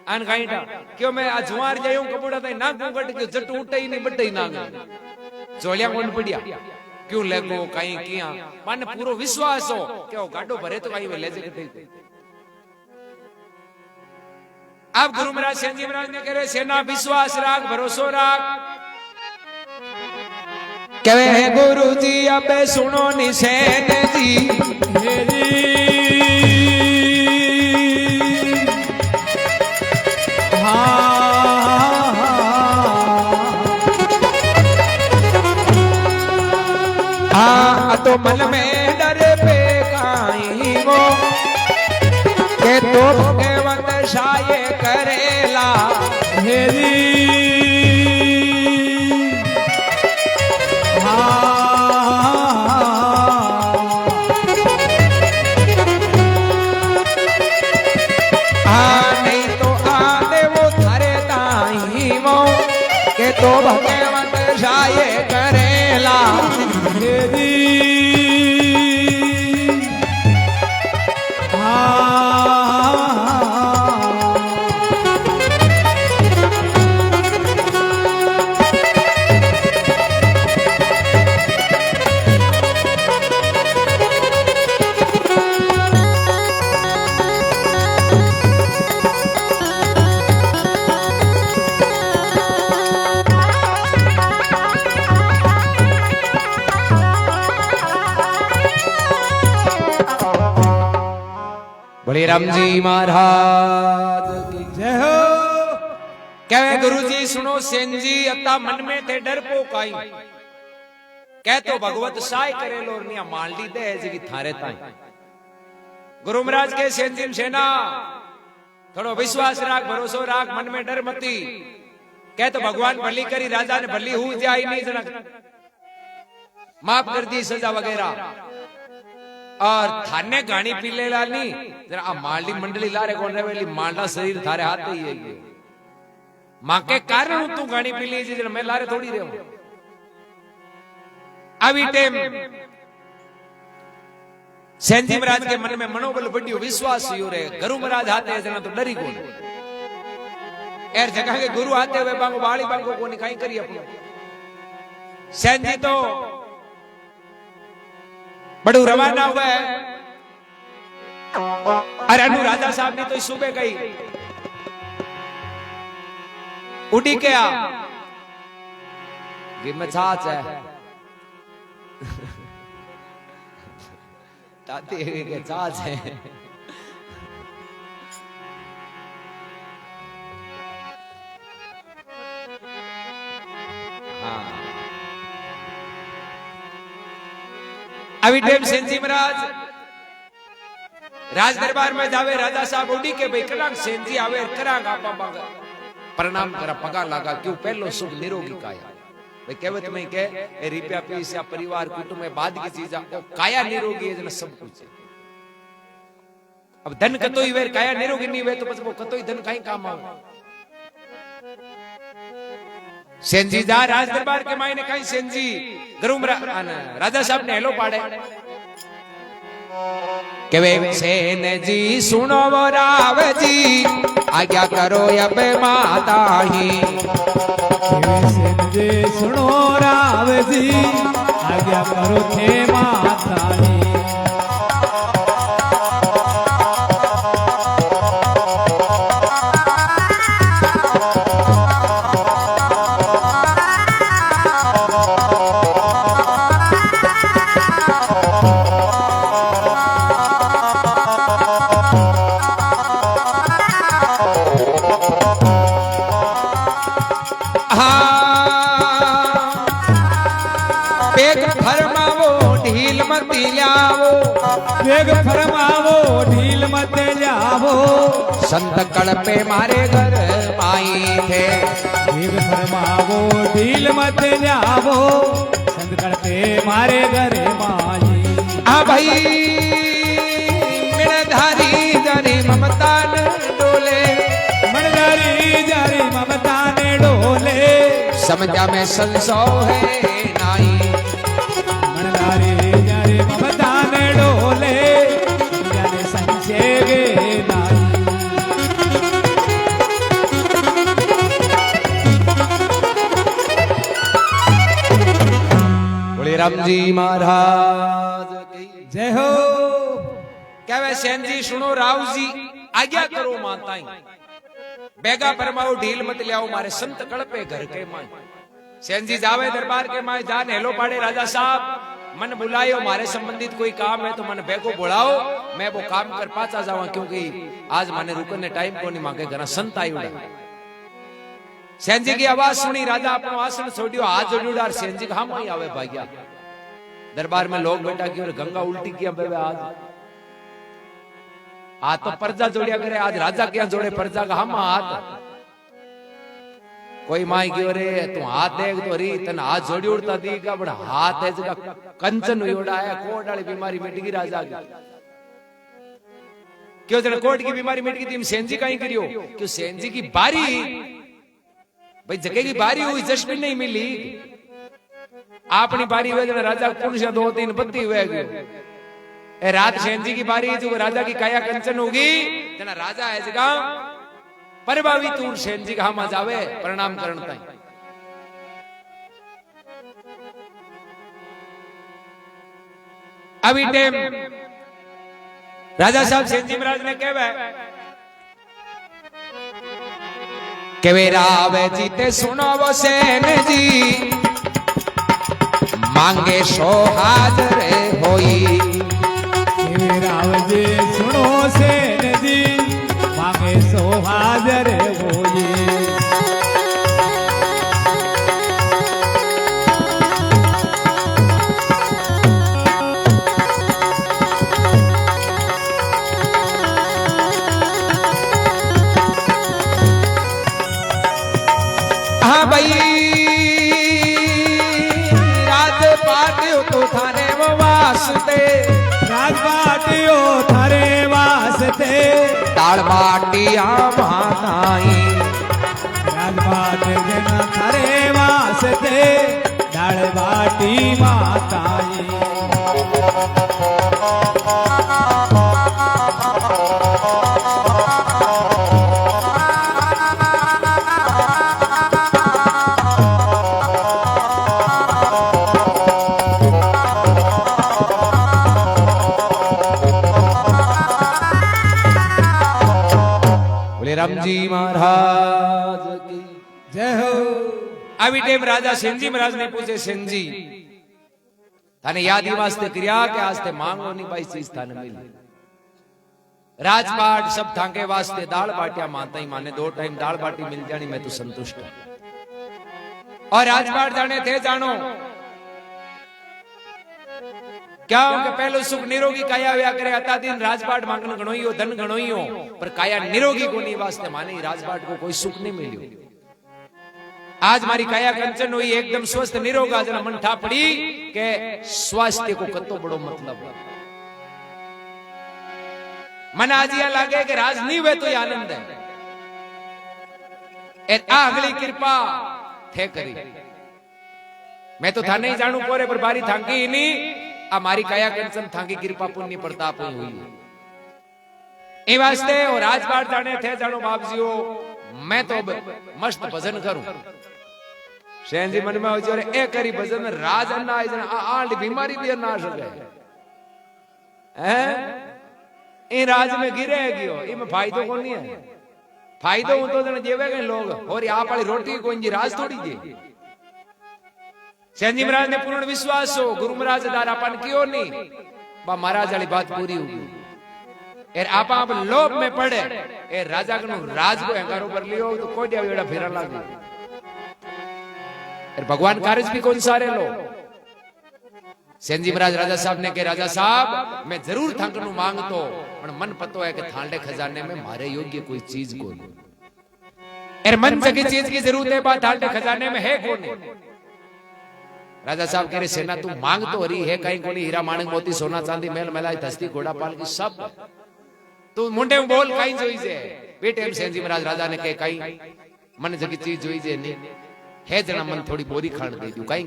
आन गाइडा क्यों मैं आज जुआर जायो कबूड़ा तई नाकू कट के जट उठे ही नहीं बटे ही नांगी जोलिया कोन पड़िया क्यों लेगो कहीं किया माने पूरो विश्वास हो क्यों गाडो भरे तो कहीं ले जे कटे। अब गुरु महाराज सेन जी महाराज ने कहे सेना विश्वास राख भरोसो राख कहे है गुरु जी अब सुनो नि सेन जी हाँ तो मन में डर पे काई वो के तो भगवत शाये करेला हेरी नहीं तो आने वो थारे ताई वो के तो भगवत शाये करेला हेरी बोले राम जी महाराज की जय हो। कहे गुरु जी सुनो सेन जी अता मन में थे डर पोकाई कह तो भगवत साय करे लोरनिया मालडी दे जी थारे ताई गुरु महाराज के सेन जी सेना थोड़ो विश्वास राख भरोसो राख मन में डर मती कह तो भगवान भली करी राजा ने भली हु जाई नहीं जनक माफ कर दी सजा वगैरह और थाने गाड़ी पी ले लानी जरा आ मालडी मंडली लारे कौन रेवेली मालडा शरीर थारे हाथ ही है ये मां के कारण तू गाड़ी पी ली जरा मैं लारे थोड़ी रहूं अभी टाइम सेन जी महाराज के मन में मनोबल बढ़ियो विश्वास यो रे गुरु महाराज हाथे जना तो डरी कोन एर जगह के गुरु हाथे हुए बांगो बाड़ी बांगो कोनी काई करी अपनो सेन जी तो बड़ू रवाना हुआ है। अरे अनु राजा साहब ने तो सुबह गई उड़ी के आ में छाछ है ताते के छाछ है हाँ अभी टाइम सेन जी महाराज राज दरबार में जावे राजा साहब उड़ी के भाई कलाक सेन जी आवे करागा बाबा प्रणाम करा पगा लगा क्यों पहलो सुख निरोगी काया भाई कहवत में के ए रुपया पैसा परिवार कुटुंब में बाद की चीज ओ काया निरोगी है जना सब कुछ है। अब धन कतो ही वे काया निरोगी नहीं वे तो बस वो कतो ही धन काई काम आवे सेन जी जा राज दरबार के मायने कहीं सेन जी गुरु राजा साहब ने हेलो पाड़े के वे सेन जी सुनो वो राव जी आज्ञा करो अब माता ही सेन जी सुनो राव जी आज्ञा करो थे माता ही वेग फरमावो ढील मत जावो संत कड़ पे मारे घर माई थे वेग फरमावो ढील मत जावो संत करते मारे घर माई आ भाई मिणधारी जारी ममता न डोले मनधारी जारी ममता ने डोले समझा में संसो है नाई मनधारी जारी ममता ने डोले जाने संशय गे नाई बोले राम जी महाराज की जय हो कहवे सेन जी सुनो राव जी आज्ञा करो माताई बेगा फरमाओ ढील मत लियाओ मारे संत कड़ पे घर के माई सेन जी जावे दरबार के माई जान हेलो पाड़े राजा साहब मन बुलायो मारे संबंधित कोई काम है तो मन बेगो बुलाओ मैं वो काम कर पाचा जावा क्योंकि आज माने रुकने टाइम को नहीं मांगे घना संत आई उड़ा सेन जी की आवाज सुनी राजा अपनो आसन छोड़ियो हाथ जोड़ियो और सेन जी कहा माई आवे भाग्या दरबार में लोग बैठा की और गंगा उल्टी किया बेबे आज तो प्रजा जोड़िया करे आज राजा क्या जोड़े प्रजा का हम हाथ कोई माई की रे तू हाथ देख तो री तन हाथ जोड़ी उड़ता दी का बड़ा हाथ है जगह कंचन उड़ा है कोट वाली बीमारी मिट गई राजा की क्यों जरा कोट की बीमारी मिट गई थी सेन जी कहीं करियो क्यों सेन जी की बारी भाई जगह की बारी हुई जश्न नहीं मिली अपनी बारी हुए जना राजा पुरुष 2-3 बत्ती हुए गए रात सेन जी की बारी जो राजा की काया कंचन होगी जना राजा है जगह परभावी तूर सेन जी का हम जावे प्रणाम करण ताई अभी टाइम राजा साहब सेन जी महाराज ने कहवे रावे जीते सुनो वो सेन जी मांगे सो हाजर होई राव जी सुनो सेन जी मांगे सो हाजर होई हाँ भाई राज पाटियो तो थाने वो वास्ते राज पाटियो थारे वास्ते दाल बाटिया माताई राज बाट जना थारे वास्ते दाल बाटी माताई राम जी महाराज की जय हो अभी टाइम राजा सेन जी महाराज ने पूछे सेन जी थाने याद ही वास्ते क्रिया के वास्ते मांगो नहीं भाई चीज थाने मिली राजपाट सब थाके वास्ते दाल बाटिया माता ही माने 2 टाइम दाल बाटी मिल जानी मैं तो संतुष्ट हूं और राजपाट जाने थे जानो क्या उनके पहले सुख निरोगी काया व्या करे अता दिन राजपाट मांगन गणोई हो धन गणोई हो पर काया निरोगी को नहीं वास्ते माने राजपाट को कोई सुख नहीं मिलियो आज मारी काया कंचन हुई एकदम स्वस्थ निरोगा जना मन ठा पड़ी के स्वास्थ्य को कतो बड़ो मतलब मन आज या लागे कि राज नहीं हुए तो ये आनंद है अगली कृपा थे करी मैं तो था नहीं जानू पोरे पर बारी थांकी ही नहीं हमारी काया कंचन थांकी कृपा पुण्य प्रताप हुई ए वास्ते और राजपाट जाने थे जानो बाप जीओ मैं तो मस्त भजन करूं सेन जी मन में हो जोरे ए करी भजन राज अन्ना आई जना आली बीमारी भी ना सके हैं ए राज में गिरे गयो इमे फायदो कोनी है फायदो हूं तो जने जेवे गए लोग और आप वाली रोटी कोई जी राज थोड़ी जे सेन जी महाराज ने पूर्ण विश्वास हो गुरु महाराज दारा अपन क्यों नहीं बा महाराज वाली बात पूरी होगी एर आप लोभ में पड़े ए राजा को राज को अहंकार पर लियो तो कोई दिया वेड़ा फेरा लागे एर भगवान कार्य भी कौन सारे लो सेन जी महाराज राजा साहब ने कहा राजा साहब मैं जरूर थांकनु मांगतो पण मन पतो है कि थांडे खजाने में मारे योग्य कोई चीज को नहीं, मन जगी चीज की जरूरत है, बात थांडे खजाने में है कौन। राजा साहब कह रहे सेना तू मांग तो हरी है कहीं कोनी हीरा माणक मोती सोना चांदी मेल मलाई धस्ती घोड़ा पाल की सब तू मुंडे में बोल कहीं जोई जे बेटे एम सेन जी महाराज राजा ने कहे कहीं मन जगी चीज जोई जे नहीं है जना मन थोड़ी बोरी खाण दे दू कहीं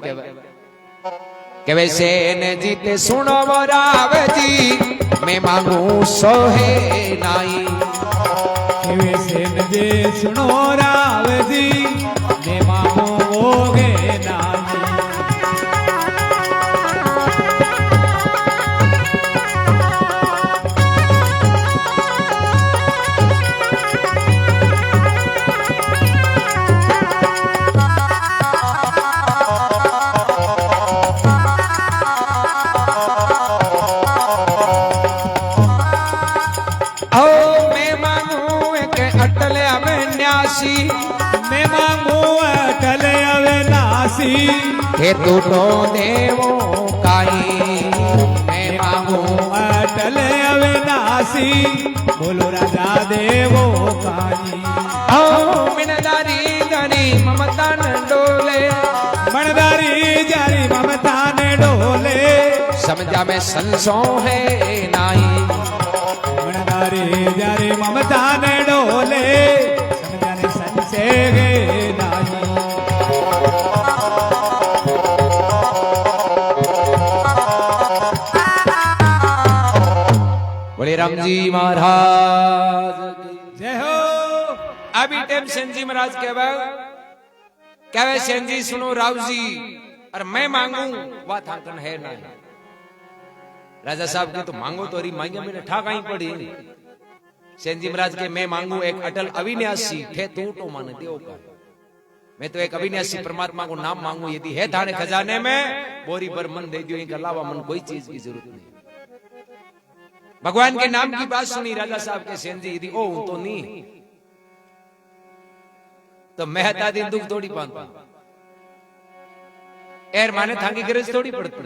कहवे सेन जीते सुनो राव जी मैं मांगू सोहे नाई। कहवे सेन जी सुनो राव जी मैं मांगू होगे नाई। मैं मांगू अटल अविनाशी हे टूटो देवो काई। मैं मांगू अटल अविनाशी बोलो राजा देवो काई। ओ मिनदारी जारी ममता न डोले मनदारी जारी ममता न डोले समझा में संसो है नाई। मनदारी जारी ममता न डोले बोले राम जी महाराज जय हो। अभी टाइम सेन जी महाराज कहवे सेन जी सुनो राव जी और मैं मांगू वह थाकन है ना। राजा साहब की तो मांगो तो मांगे मैंने ठाक आई पड़ी। सेन जी महाराज के मैं मांगू एक अटल अविनाशी थे तू तो मान देव का। मैं तो एक अविनाशी परमात्मा को नाम मांगू यदि है थाने खजाने में बोरी भर मन दे दियो, इनके अलावा मन कोई चीज की जरूरत नहीं। भगवान के नाम की बात सुनी राजा साहब के सेन जी यदि ओ तो नहीं तो मेहता दिन दुख थोड़ी पाता एर माने थांगी गरज थोड़ी पड़ती।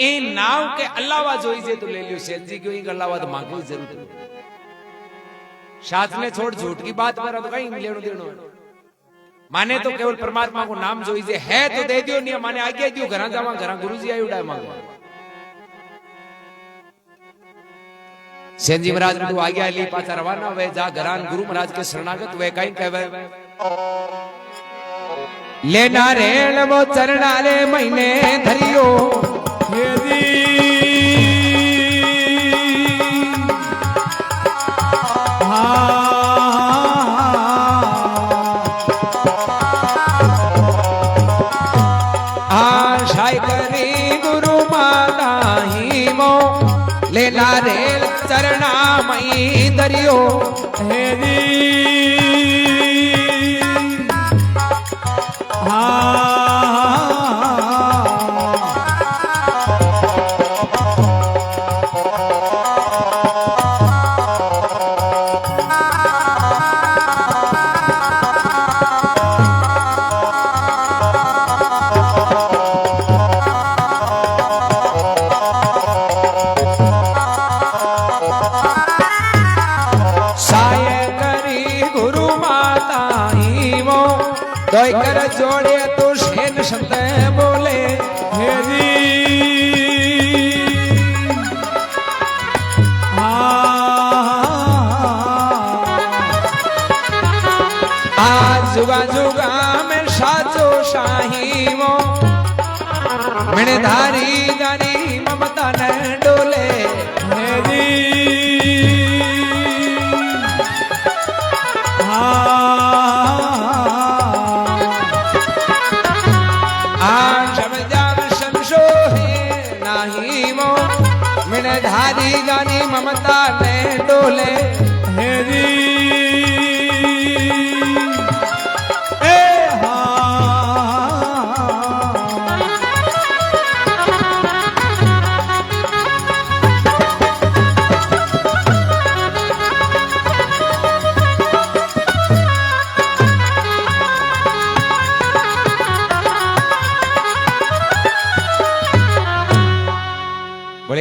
ए नाव के अलावा जोई जे तो ले लियो सेन जी क्यों इनके अलावा तो मांगने की जरूरत नहीं। शास्त्र ने छोड़ झूठ की बात पर तो कहीं लेनो देनो माने तो केवल परमात्मा को नाम जोई जे है तो दे दियो नहीं माने आगे दियो घरा जावा घरा गुरुजी आई उड़ाए मांगो। सेन जी महाराज ने तो आज्ञा ली पाछा रवाना वे जा घरान गुरु महाराज के शरणागत वे कहीं कहवे लेना रेण वो चरणाले महीने धरियो आशाई करी गुरु माता ही मो लेना रेल चरणा मई दरियो कर जोड़े तो शेन शब्द बोले आज जुगा जुगा में साचो शाही वो मैंने धारी जानी ममता न डोले धारी जानी ममता ने डोले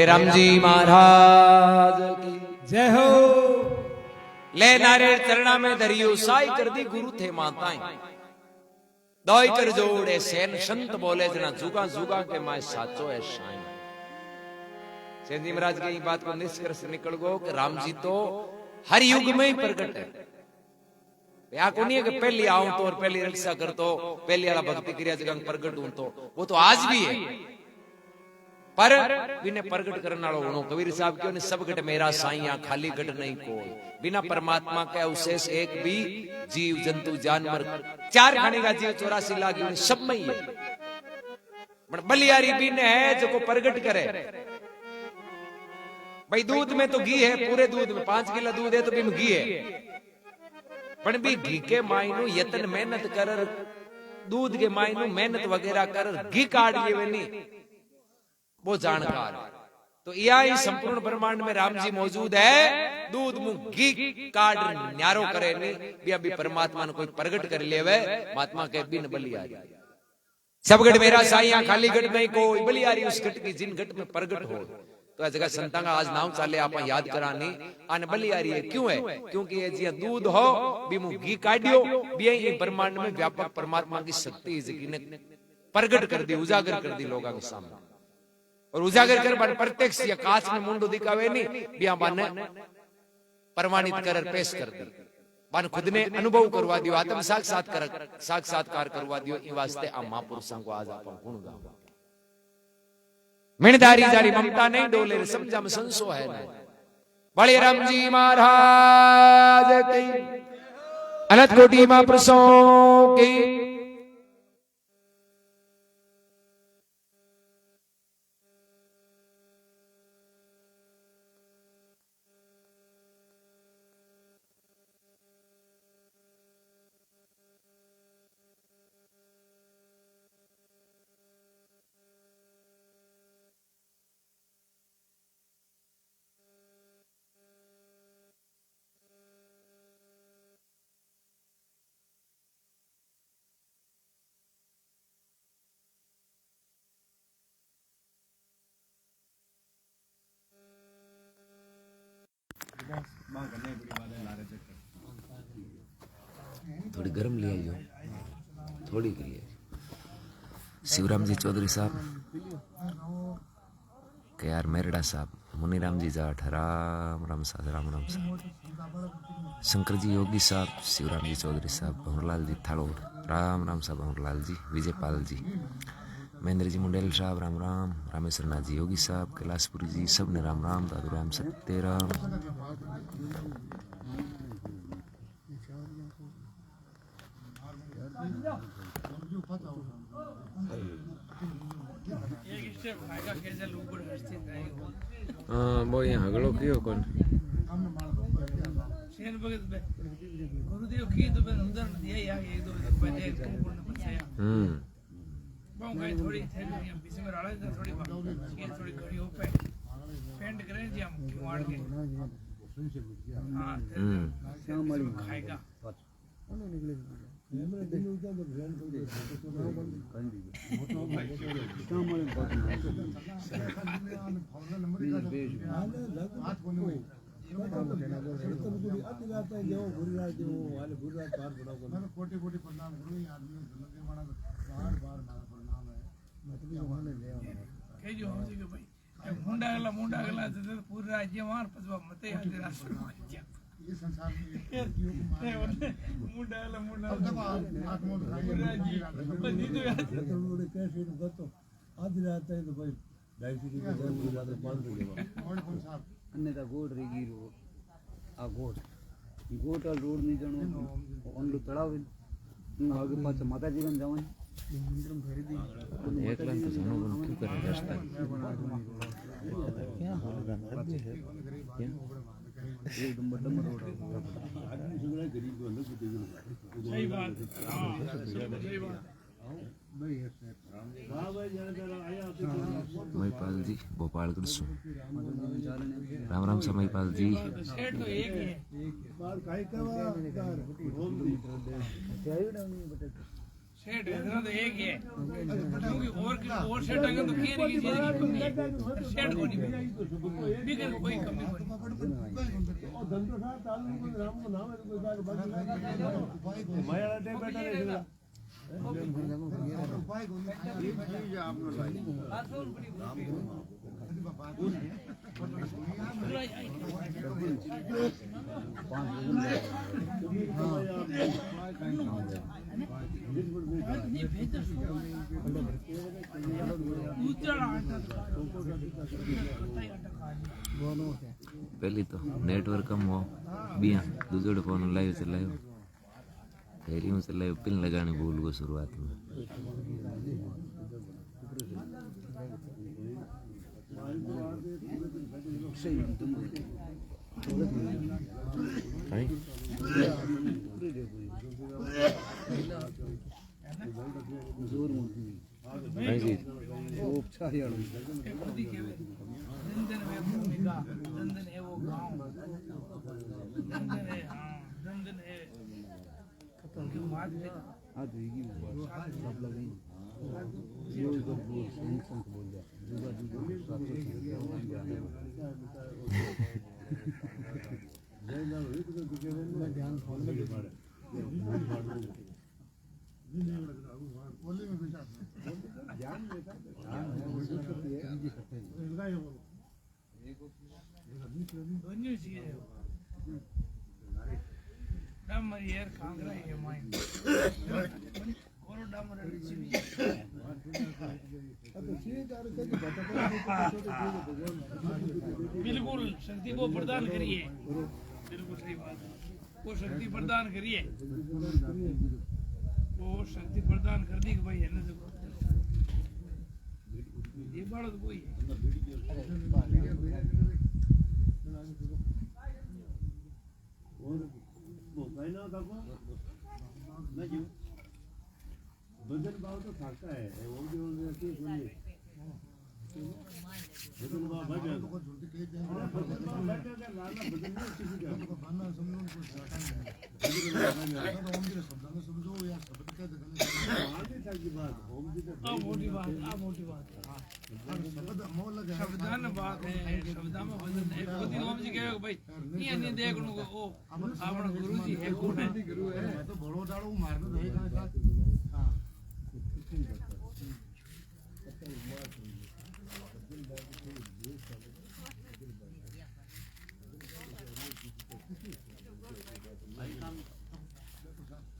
बोले राम जी महाराज की जय हो। ले नारे चरणा में धरियो साई कर दी गुरु थे माताएं दौई कर जोड़े सेन संत बोले जना जुगा जुगा के माए साचो है शाइन। सेन जी महाराज की बात को निष्कर्ष निकल गो कि राम जी तो हर युग में ही प्रकट है। या को नहीं है कि पहली आऊं तो और पहली रक्षा कर तो पहली वाला भक्ति क्रिया जगह प्रकट हूं तो वो तो आज भी है पर बिना प्रकट करने वालों होनो कबीर साहब क्यों ने सब घट मेरा साईया खाली घट नहीं कोई बिना परमात्मा के अवशेष एक भी जीव जंतु जानवर चार खाने का जीव 84 लाख यूं सब में ही है। बलियारी भी ने है जो को प्रकट करे भाई दूध में तो घी है पूरे दूध में 5 किलो दूध है तो बिन घी है पण भी घी के मायनू यतन मेहनत कर दूध के मायनू मेहनत वगैरह कर घी काट लिए नहीं वो जानकार तो यही संपूर्ण ब्रह्मांड में राम जी मौजूद है। दूध मुंह घी काट न्यारो करे नहीं भी अभी परमात्मा ने कोई प्रकट कर लेवे महात्मा के बिन बलियारी सब गट मेरा साईया खाली गट नहीं कोई बलियारी उस गट की जिन गट में प्रकट हो तो जगह संतां का आज नाम चाले आप याद करानी आने बलियारी है क्यों है क्योंकि ये जी दूध हो भी मुंह घी काटियो भी यही ब्रह्मांड में व्यापक परमात्मा की शक्ति जिने प्रकट कर दी उजागर कर दी लोगों के सामने और उजागर कर प्रत्यक्ष या कांच में मुंडो दिखावे नहीं बिया बाने प्रमाणित कर पेश कर दी बान खुद ने अनुभव करवा दियो आत्म साक्षात्कार करवा दियो इ वास्ते आ महापुरुषों को आज आप गुण गावा मिणदारी जारी ममता नहीं डोले समझा में संसो है ना बड़े राम जी महाराज की अनंत कोटि महापुरुषों की थोड़ी गर्म ले आइयो थोड़ी के लिए शिवराम जी चौधरी साहब के आर मेरड़ा साहब मुनीराम जी जाट राम राम साहब राम राम साहब शंकर जी योगी साहब शिवराम जी चौधरी साहब भंवरलाल जी थाड़ोड़ राम राम साहब भंवरलाल जी विजयपाल जी महेंद्र जी मुंडेल साहब राम राम रामेश्वर नाथ जी योगी साहब कैलाशपुरी जी सब ने राम राम दादू राम सत्य राम वो यहाँ हगड़ो क्यों कौन गुरुदेव की तो मैंने उधर दिया या एक दो पहले बाउंगा थोड़ी थे हम बीच में राड़ा था थोड़ी ये थोड़ी घड़ी हो पे पेंट करें जी हम किवाड़ के हां शाम वाली खाएगा मुंडा गला पूरा राज्य मार पसवा मते ये संसार मुंडा अन्यथा गोड रेगी रो आ गोट रोड नहीं जानो ओनलो तळाव आगे पाछ माताजी गन जावन एकला तो जानो बन क्यों कर रास्ता क्या एकदम बटम रोड सही बात सही बात महिपाल जी भोपालगढ़ से राम राम सा महिपाल जी सेट इतना तो एक ही है क्योंकि और सेट अगर तो किए नहीं की चीज की कमी है सेट को नहीं बिगर कोई कमी नहीं पहली तो नेटवर्क कम हो बिया दूसरे फोन लाइव चलायो पहली में चलायो पिन लगाने भूल को शुरुआत में दंदन है वो गांव दंदन है हाँ दंदन है उनके बाद में हाथ होगी सब लगी जो इधर बोल संत बोल जा जुगा जुगा ध्यान खोल में दोनों चीजें डमर यार कांगरा है माइंड और डमर बिल्कुल शक्ति को प्रदान करिए बिल्कुल सही बात है वो शक्ति प्रदान करिए वो शक्ति प्रदान कर दी कि भाई है ना देखो ये बात तो कोई है बदल भाव तो खाता है वो भी रहती है सुनिए बदल भाव बढ़ जाता है बदल भाव बढ़ जाता है लाला बदल नहीं किसी का तो खाना समझो उनको जाता है तो हम भी समझाना समझो यार शब्द क्या गलत है आगे तक की बात हम भी तो मोटी बात हां शब्द मोल लगा शब्दान बात है शब्दा में वजन है खुद ही नाम जी कहे भाई नहीं देखणो को ओ आपन गुरुजी है कौन है गुरु है तो बड़ो डाड़ो मारनो है कहां हां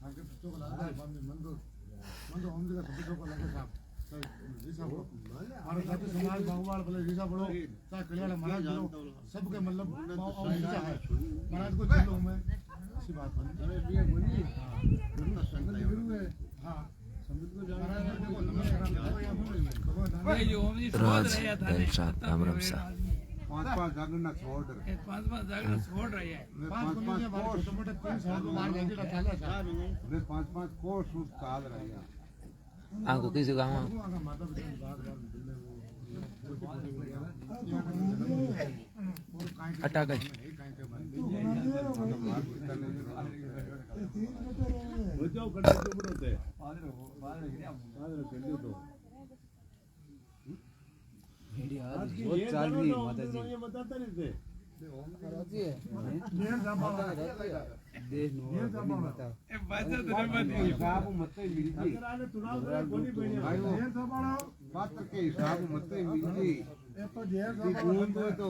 आगे तो लगा है मंदो हम जगह सब को लगे साहब रीसा बोलो और साथी समाज भगवान बोले रीसा बोलो ता कल्याण महाराज बोलो सबके मतलब रीसा है महाराज को चलो मैं ऐसी बात है अरे ये बोलिए हां गुरु है हां समझ को जाना है देखो नमस्कार ये जो हम जी सोच रहे था राम राम सा 5-5 जागना छोड़ 5-5 जागना छोड़ रहे हैं 5-5 कोर्स छोटे 3 साल बाहर लेके चला था वे 5-5 कोर्स उस काल रहे हैं आंखों किसी गाँव माता पिता की बात हटा गए बचाओ करने के ऊपर होते हैं बहुत चाल रही माता जी ये बताता नहीं थे राजी है देश नो बता ए बाजा तो नहीं बनी हिसाब मत मिलती भाई वो पात्र के हिसाब मत मिलती तो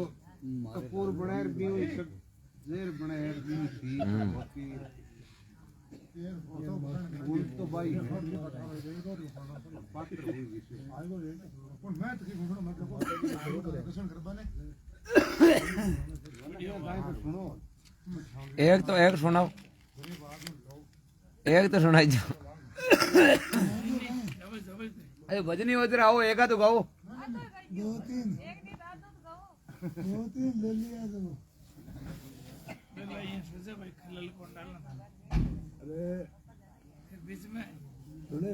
कपूर बनाएर बिउ जेर बनाएर बिउ थी होती तो भाई पात्र हुई विषय मैं तो की घुमड़ो मत को दर्शन कर बने सुनो एक तो एक सुनाओ एक तो सुनाई जो अरे भजनी वजर आओ एक तो गाओ 2-3 ले लिया तो ये सोचे भाई खलल को डालना था अरे बीच में थोड़े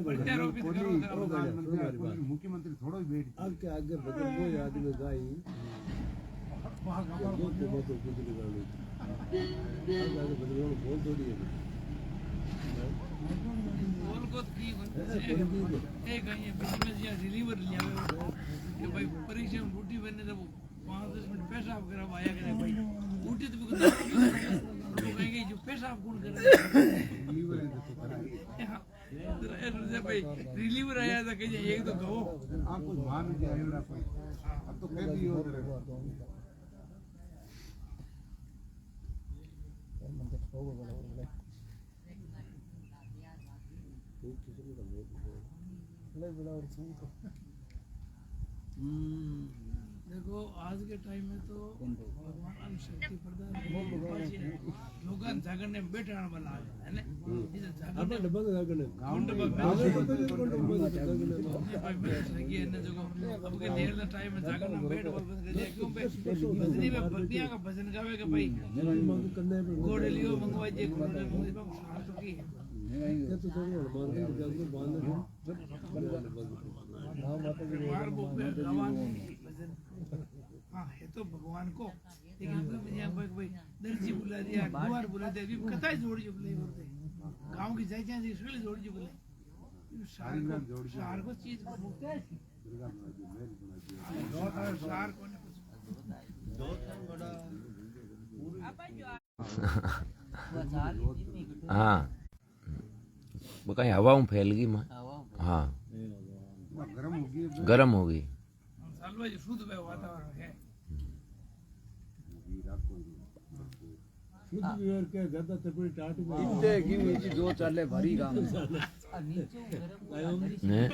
मुख्यमंत्री थोड़ा ही बैठ आगे आगे बदल वो याद में गाई वहां का बहुत बहुत कुछ निकाल ली आगे बदल बोल थोड़ी है बोल को की एक कहीं बीच में जिया डिलीवर लिया कि भाई परीक्षा में रोटी बनने तो 5-10 मिनट पेशाब करा आया करे भाई रोटी तो भी कहेंगे जो पेशाब कौन करे भाई रिलीवर आया था कहीं एक तो कहो आपको मान नहीं आएगा कोई अब तो कह दियो देखो आज के टाइम में तो भगवान शक्ति प्रदान लोग जागरण में बैठने वाला है ना इसे जागरण अब के देर का टाइम में जागरण में बैठ बस क्यों पे भजनी में भक्तियां का भजन गावे के भाई गोड़ लियो मंगवा जे सार तो की मार वो भगवान भजन हाँ है तो भगवान को लेकिन भाई दर्जी बुला दिया कुंवर बुला दिया भी कथा जोड़ जो बुले बोलते गांव की जाय जाय इसलिए जोड़ जो बुले सार को चीज को सार को हाँ वो कहीं हवा में फैल गई माँ हाँ गर्म हो गई सालवा जी शुद्ध वातावरण है इतने की नीचे जो चले भरी काम हैं?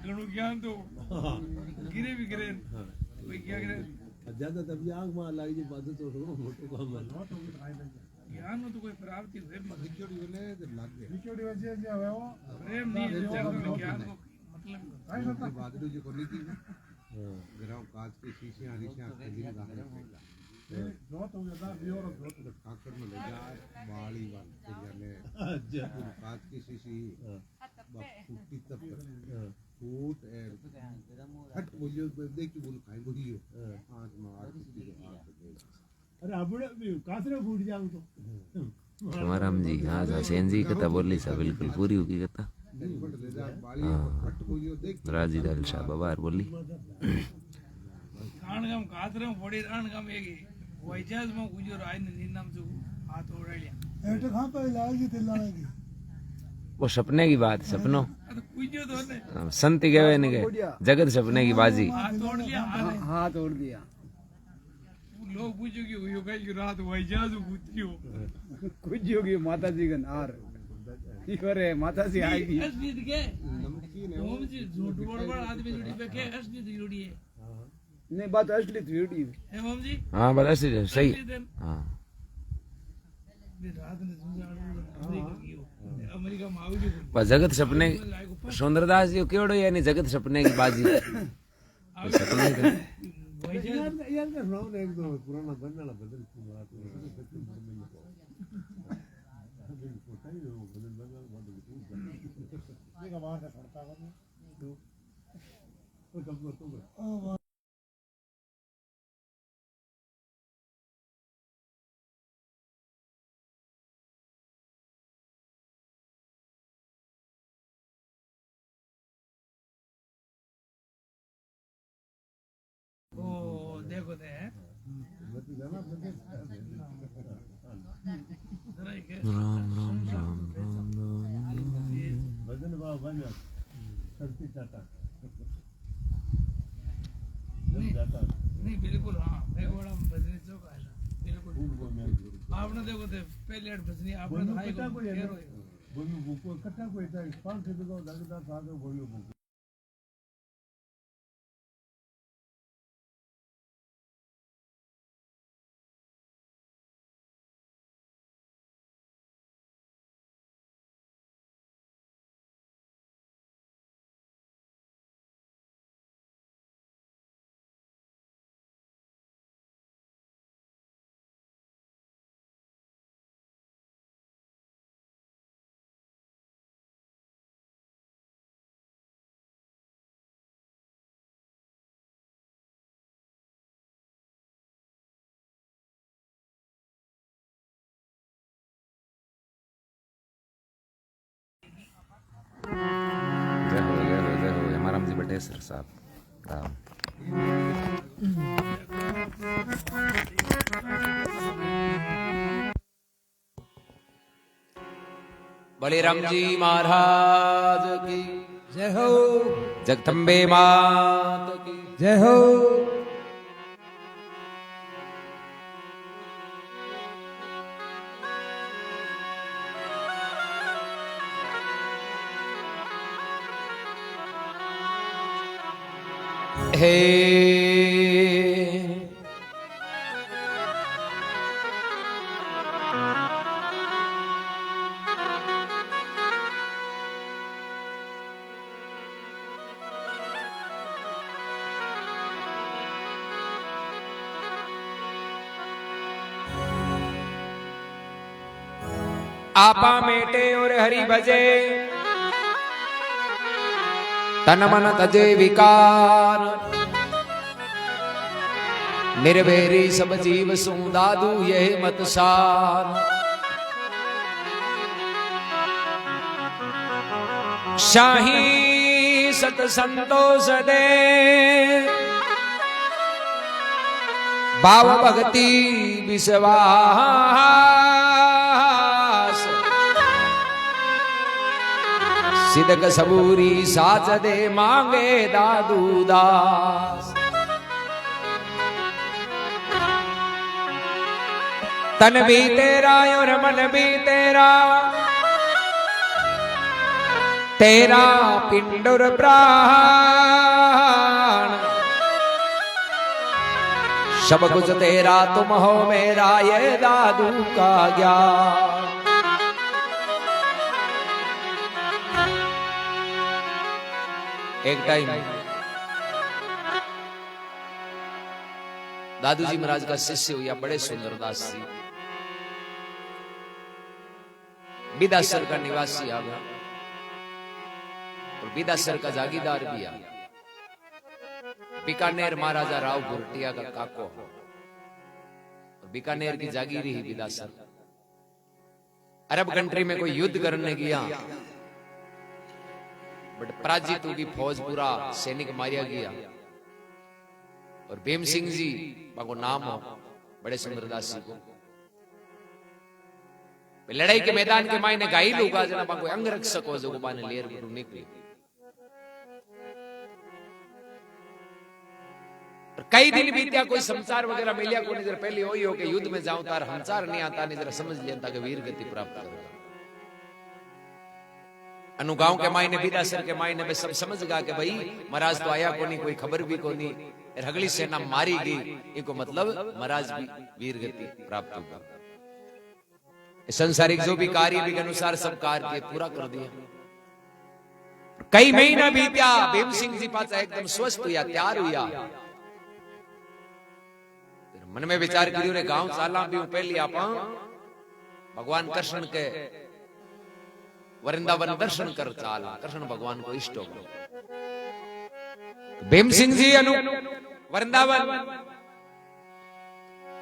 घणो ज्ञान तो गिरे भी गिरे कोई क्या गिरे ज्यादा तभी आंख मार लगी जी बात तो मोटो काम है ज्ञान में तो कोई प्राप्ति हुए खिचड़ी वाले लग गए खिचड़ी वजह से आवे वो प्रेम नहीं है ज्ञान को मतलब काय होता बादरू जी कोली की ग्राम कांच के शीशे हरीशा खली गाने जो तो ज्यादा बियोर जो तो काकड़ में ले जा बाली वाल के जाने कांच की शीशी फूटी तब फूट ए हट बोलियो देख के बोल खाई बोलियो आंख मार अरे अबड़े भी कासरे फूट जाऊं तो राम जी हाँ सेन जी कथा बोली सा बिल्कुल पूरी होगी कथा हाँ राजी दाल शाह बाबार बोली राणगाम कातरम फोड़ी राणगाम एक वैजाज में गुजर आए ने नाम जो हाथ ओढ़ लिया एट कहां पे लागी ते लागी वो सपने की बात सपनों तो गुजर तो ने संत गए ने जगत सपने की बाजी हाथ ओढ़ लिया हाथ ओढ़ दिया लोग पूछो कि हुई कल रात वैजाज गुजरियो कुछ होगी माता जी का नार करे माता जी आएगी असली के ओम जी झूठ बड़बड़ आदमी जुड़ी पे के असली जुड़ी है नहीं बात असली थी है ओम जी हाँ बस सही हाँ रात ने अमेरिका में आवी बस जगत सपने सुंदरदास जी केवड़ो यानी जगत सपने की बाजी सपने का यार का नाम एक दो पुराना बनने वाला बदल की बात है ये का बात है पड़ता है तो कब तो ओ देखो दे राम राम राम राम भजन बाबा बन करती चाटा नहीं बिल्कुल हाँ मैं बड़ा भजनी चौक आया बिल्कुल आपने देखो थे पहले भजनी आपने तो हाई को बोलो कट्टा कोई था 5 से तो लगता था बोलो बटेसर साहब राम। बलिराम जी महाराज की जय हो, जगदम्बे मात की जय हो। हे आपा मेटे और हरि भजे तन मन तजे विकार निर्भेरी सब जीव सु दादू यह मत सार शाही सत संतोष दे भाव भक्ति विश्वास सिदक सबूरी साच दे मांगे दादू दास तन भी तेरा और मन भी तेरा तेरा पिंड और प्राण सब कुछ तेरा तुम हो मेरा ये दादू का ज्ञान एक टाइम दादू जी महाराज का शिष्य हुआ बड़े सुंदरदास जी बिदासर का निवासी आ गया और बिदासर का जागीरदार भी आ बीकानेर महाराजा राव भुरटिया का काको और बीकानेर की जागीर ही बिदासर अरब कंट्री में कोई युद्ध करने गया बट पराजित होगी फौज पूरा सैनिक मारिया गया और भीम सिंह जी को नाम हो बड़े सुंदरदास जी को लड़ाई के मैदान के मायने घायल होगा जना को अंग रक्षक हो जो बाने लेर निकली कई दिन बीत्या कोई समाचार वगैरह मिलिया को नहीं पहले हो के युद्ध में जाऊं तार हंसार नहीं आता नहीं जरा समझ लिया ताकि वीर गति प्राप्त करूंगा अनु गांव के मायने बिदासर के मायने में सब समझ गया कि भाई महाराज तो आया को नहीं कोई खबर भी को नहीं अगली सेना मारी गई इनको मतलब महाराज भी वीर गति प्राप्त होगा संसारिक जो भी कार्य भी के अनुसार सब कार्य पूरा कर दिया कई महीना बीत्या भीम सिंह जी पास एकदम स्वस्थ हुआ तैयार हुआ मन में विचार करियो रे गांव साला भी पहली आप भगवान कृष्ण के वृंदावन दर्शन कर चाल कृष्ण भगवान को इष्ट हो भीम सिंह जी अनु वृंदावन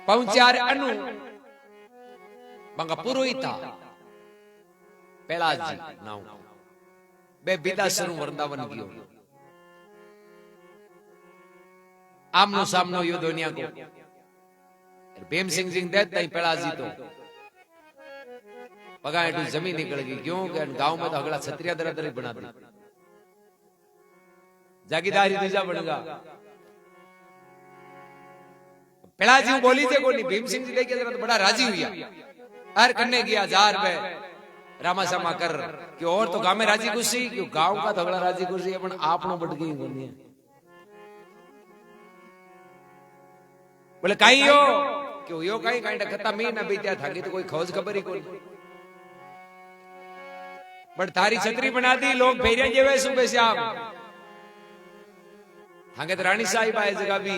पहुंचा अनु बंगा पुरोहिता पेलाज जी नाउ बे बिदासर वृंदावन गयो आमनो सामनो यो दुनिया को भीम सिंह जी देता ही पेलाज जी तो पगा एटू जमीन निकल गई क्यों कि गांव में तो अगला छत्रिया दरदरी बना दी जागीदारी दूजा बनेगा पेलाज जी बोली थे कोनी भीम सिंह जी देखे जरा तो बड़ा राजी हुआ हर करने गया जार पे रामा सामा कर कि और तो गांव में राजी खुशी क्यों गांव का तो अगला राजी खुशी अपन आपनो बट गई कोनी बोले काई हो क्यों यो काई काई खत्म ही ना बीत्या था कि तो कोई खोज खबर ही कोनी बट थारी छतरी बना दी लोग फेरिया जेवे सुबह शाम हांगे तो रानी साहिब आए जगह भी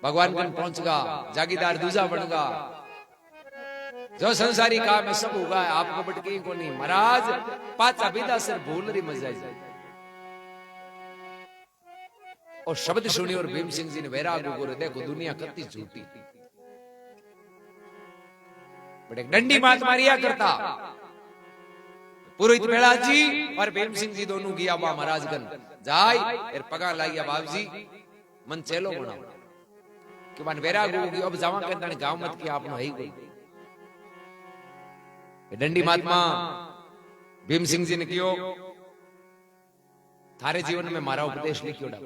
भगवान कन पहुंचगा जागीदार दूजा बनगा जो संसारी काम है सब होगा आपको बटके को नहीं महाराज पाचा बिदासर भूल रही मजा और शब्द सुनी और भीम सिंह जी ने वैराग को देखो दुनिया कितनी झूठी बट एक डंडी मात मारिया करता पुरोहित बेड़ा जी और भीम सिंह जी दोनों गया बा महाराजगन जाय फिर पगा लाइया बाप जी मन चेलो बनाओ कि मन वेरा गो अब जावा के तने गांव मत की आपनो है कोई दंडी महात्मा भीम सिंह जी ने कियो थारे जीवन में मारा उपदेश लिखियोड़ा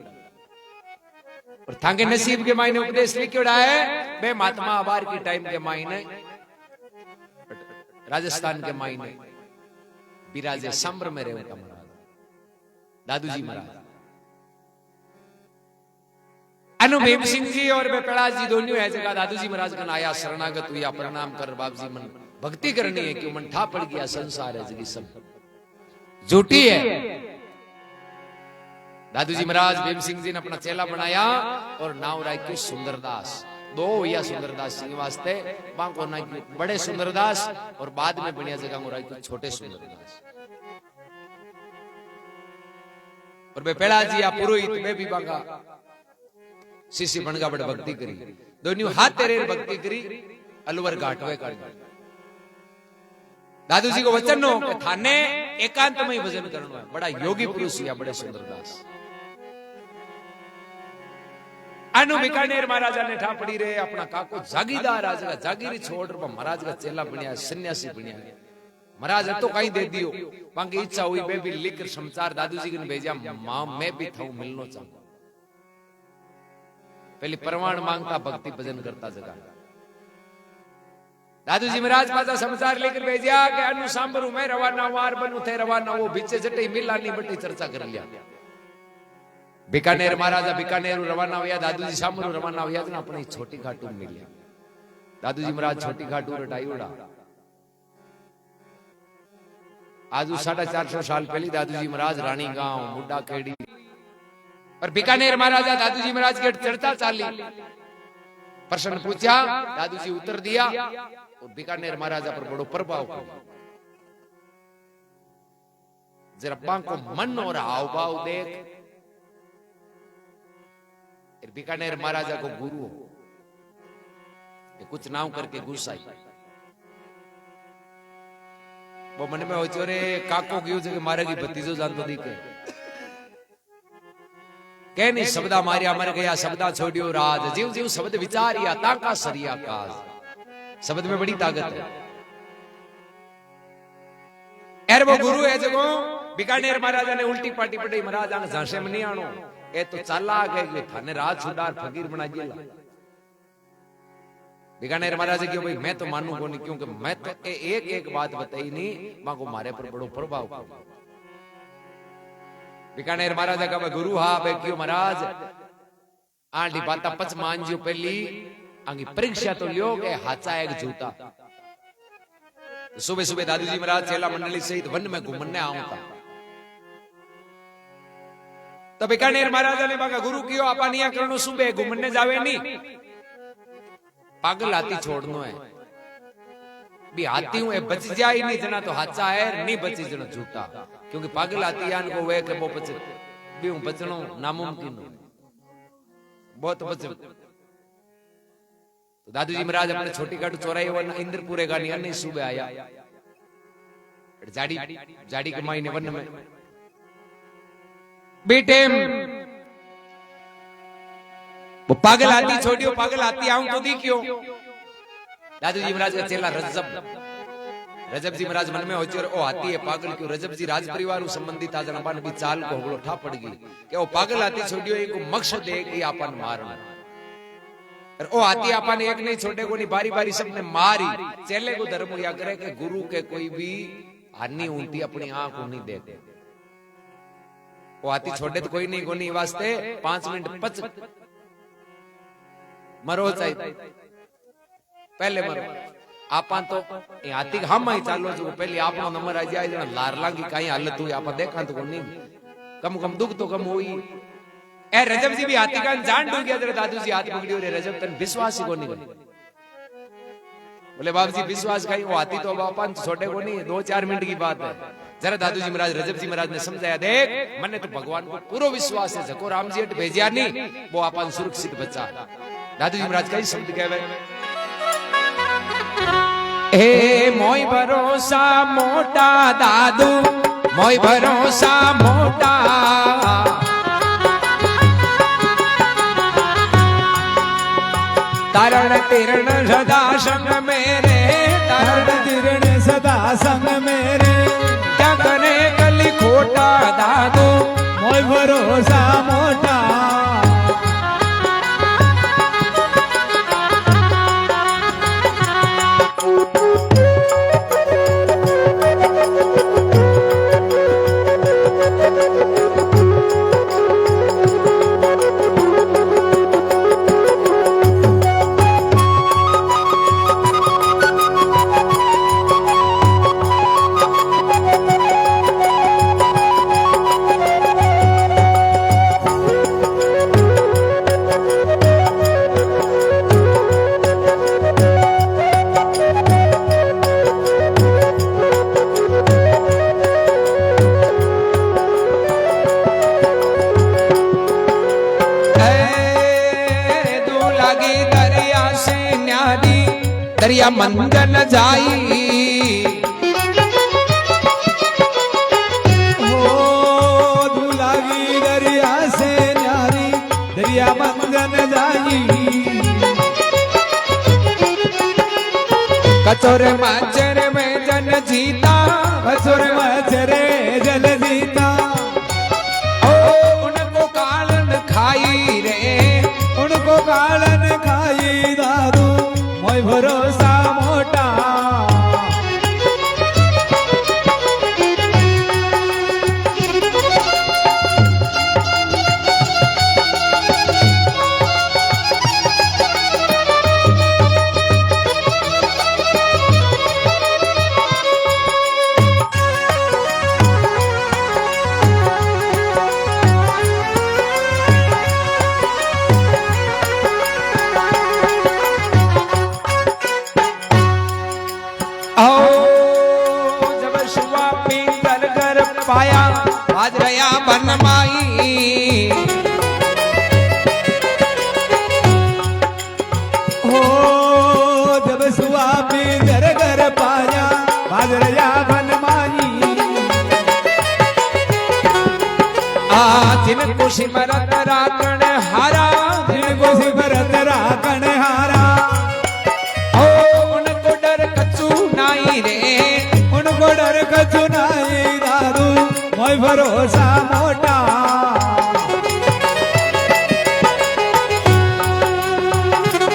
और थांगे नसीब के मायने उपदेश लिखियोड़ा है बे महात्मा अबार की टाइम के मायने राजस्थान के मायने बिराजे संभ्र में रहे उनका महाराज दादूजी महाराज अनु भीम सिंह जी और बेपड़ा जी दोनों है जगह दादूजी महाराज का आया शरणागत हुआ प्रणाम कर बाप जी मन भक्ति करनी है क्यों मन ठा पड़ गया संसार है जगी सब झूठी है। दादूजी महाराज भीम सिंह जी ने अपना चेला बनाया और नाव राखी सुंदरदास दो या सुंदरदास सिंह वास्ते बांको ना बड़े सुंदरदास और बाद में बढ़िया जगह राखी छोटे सुंदरदास और बेपेड़ा जी या पुरोहित में भी बांका शिष्य बनगा बड़ भक्ति करी दोनों हाथ तेरे भक्ति करी अलवर घाटवे कर दादूजी को वचन हो कि थाने एकांत में ही भजन करना है बड़ा योगी पुरुष या बड़े सुंदरदास अनु बीकानेर महाराजा ने ठा पड़ी रहे अपना काको जागीदार राजा जागीरी छोड़ महाराज का चेला बनिया सन्यासी बनिया महाराज तो कहीं दे दियो बाकी इच्छा हुई मैं भी लिख समाचार दादूजी ने भेजा मां मैं भी था मिलना चाहूं पहले प्रमाण मांगता भक्ति भजन करता जगह दादूजी महाराज पासा समाचार लेकर भेजा कि अनु सांबरू मैं रवाना वार बनू थे रवाना वो बीचे जटे मिला नहीं बटी चर्चा कर लिया बीकानेर महाराजा बीकानेर रवाना हुआ दादूजी सांबरू रवाना हुआ तो अपनी छोटी खाटू मिलिया दादूजी महाराज छोटी खाटू रटाई उड़ा आज 450 साल पहले दादूजी महाराज रानी गांव मुड्डा खेड़ी और बीकानेर महाराजा दादूजी महाराज की चर्चा चाली प्रश्न पूछा दादूजी उत्तर दिया और बीकानेर महाराजा पर बड़ो प्रभाव पड़ा जरा को मन और हाव भाव देख बीकानेर महाराजा को गुरु कुछ नाम करके गुस्साई वो मन में हो चोरे काको क्यों जगह मारे की भतीजो जानतो दी के कह नहीं शब्दा मारिया मर गया शब्दा छोड़ियो राज जीव जीव शब्द विचारिया ताका सरिया काज शब्द में बड़ी ताकत है यार वो गुरु है जगो बीकानेर महाराजा ने उल्टी पार्टी पड़ी महाराजा ने झांसे में नहीं आनो ए तो चालाक है थाने राज छुडार फकीर बना दिया बीकानेर महाराज की भाई मैं तो मानू को नहीं क्योंकि मैं तो एक एक बात बताई नहीं मां को मारे पर बड़ो प्रभाव पड़ा बीकानेर महाराजा का गुरु हा बे क्यों महाराज आंटी बाता पच मान जो पहली आंगी परीक्षा तो लियो के हाचा एक जूता सुबह सुबह दादूजी महाराज चेला मंडली सहित वन में घूमने आऊंगा तो बीकानेर महाराजा ने बागा गुरु कियो आपनिया करणो सुबह घूमने जावे नहीं पागल हाथी छोड़नो है भी हाथी हूं बच जाए नहीं जना तो हाचा है नहीं बची जना झूठा क्योंकि पागल हाथी यान को वे के वो बच भी हूं बचनो नामुमकिन बहुत बच तो दादूजी महाराज अपने छोटी काटू चौराई वन इंद्रपुरे का नहीं सुबह आया जाड़ी जाड़ी के महीने वन में बेटे वो पागल हाथी छोड़ियो पागल हाथी आऊं तो देखियो दादूजी महाराज का चेला रजब जी महाराज मन में हो चोर ओ हाथी है पागल क्यों रजब जी राज परिवार संबंधित आज नबान भी चाल को होगलो ठा पड़ गई कि वो पागल हाथी छोड़ियो एक मकसद है कि आपन मारना और ओ हाथी आपन एक नहीं छोटे को नहीं बारी बारी सबने मारी चेले को धर्म या करे कि गुरु के कोई भी हानि उल्टी अपनी आंख नहीं देते वो हाथी छोड़े तो कोई नहीं को नहीं वास्ते 5 मिनट पच मरो चाहिए पहले मरो आपा तो हाथी हम ही चालो जो पहले आपनो नंबर आ जाए जना लारला की काई हालत हुई आपा देखा तो नहीं कम कम दुख तो कम हुई ए रजब जी भी हाथी का जान डूब गया तेरे दादू जी हाथ पकड़ियो रे रजब तन विश्वास ही को नहीं बोले बाबू जी विश्वास खाई वो हाथी तो अपन छोटे को नहीं 2-4 मिनट की बात है जरा दादू जी महाराज रजब जी महाराज ने समझाया देख मने तो भगवान को पूरा विश्वास है जको राम जी हट भेजिया नहीं वो अपन सुरक्षित बचा दादू जी महाराज कई शब्द कहे हे मोय भरोसा मोटा दादू मोय भरोसा मोटा तारण तीर्ण सदा संग मेरे तारण तीर्ण सदा संग मेरे क्या करे कली खोटा दादू मोय भरोसा मोटा दरिया मंजन जाई हो दुलागी दरिया से न्यारी दरिया मंजन जाई कचोर माचर में जन जीता कचोर मचरे जल जीता ओ उनको कालन खाई रे उनको कालन खाई दादू मोय भरोसा मोटा पाया आज रया बनमाई हो जब सुआ पिंजर घर पाया बाजरया बनमाई जिनको सिमरत राखण हारा जिनको सिमरत राखण हारा ओ उनको डर कछु नाई रे उनको डर कछु नाई दादू मोय भरोसा मोटा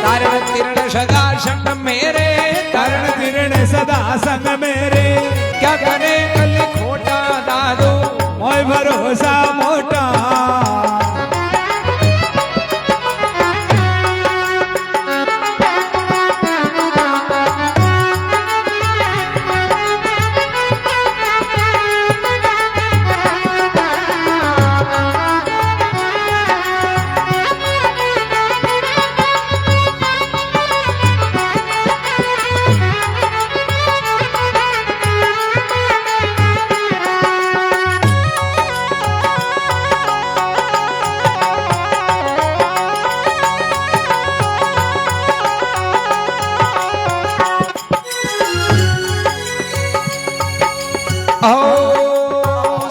तारण तीर्ण सदा संग मेरे तारण तीर्ण सदा संग मेरे क्या करे कल खोटा दादू मोय भरोसा मोटा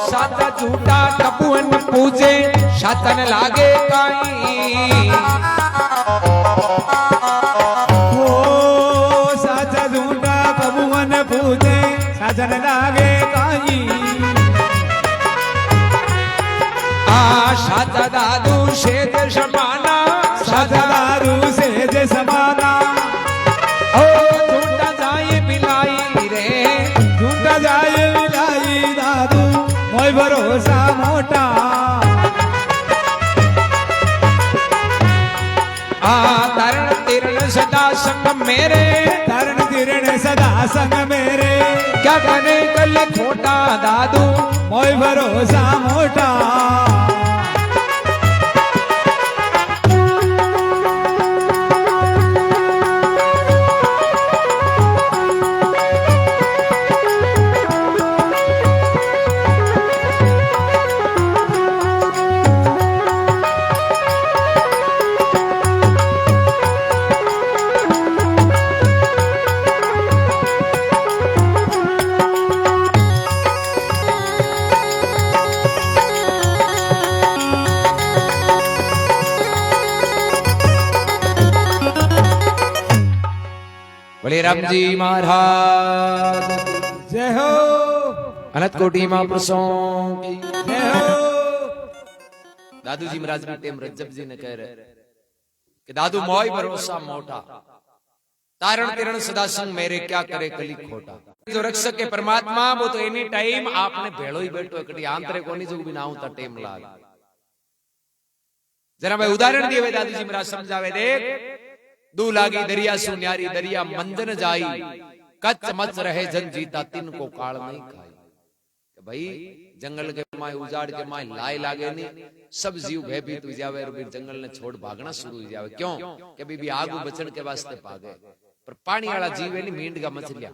साता झूठा कपुअन पूजे शातन लागे काई हो साचा झूठा कबुवन पूजे साजन लागे काई साता दादू शेज समाना साचा दारू से जे समाना ओ झूठा जाए मिलाई रे झूठा जाए मिलाई दादू मोय भरोसा मोटा तरण तीर्ण सदा संग मेरे तरण तीर्ण सदा संग मेरे क्या करे कल खोटा दादू मोय भरोसा मोटा बोले राम जी महाराज जय हो अनंत कोटि महापुरुषों की जय हो। दादू जी महाराज भी टेम रज्जब जी ने कह रहे कि दादू मोय भरोसा मोटा तारण तिरण सदा संग मेरे क्या करे कली खोटा। जो रक्षक के परमात्मा वो तो एनी टाइम आपने भेड़ो ही बैठो कटी आंतरे कोनी जो बिना होता टेम लाग। जरा मैं उदाहरण दिए दादू जी महाराज समझावे देख दू लागी दरिया सुन्यारी दरिया मंदन जाई कच मच रहे जन जीता तिन को काल नहीं खाई। भाई जंगल के माय उजाड़ के माय लाए लागे नहीं सब जीव भयभीत हो जावे और फिर जंगल ने छोड़ भागना शुरू हो जावे। क्यों कि भी आगू बचन के वास्ते भागे पर पानी वाला जीव है नहीं मींड का मछलियां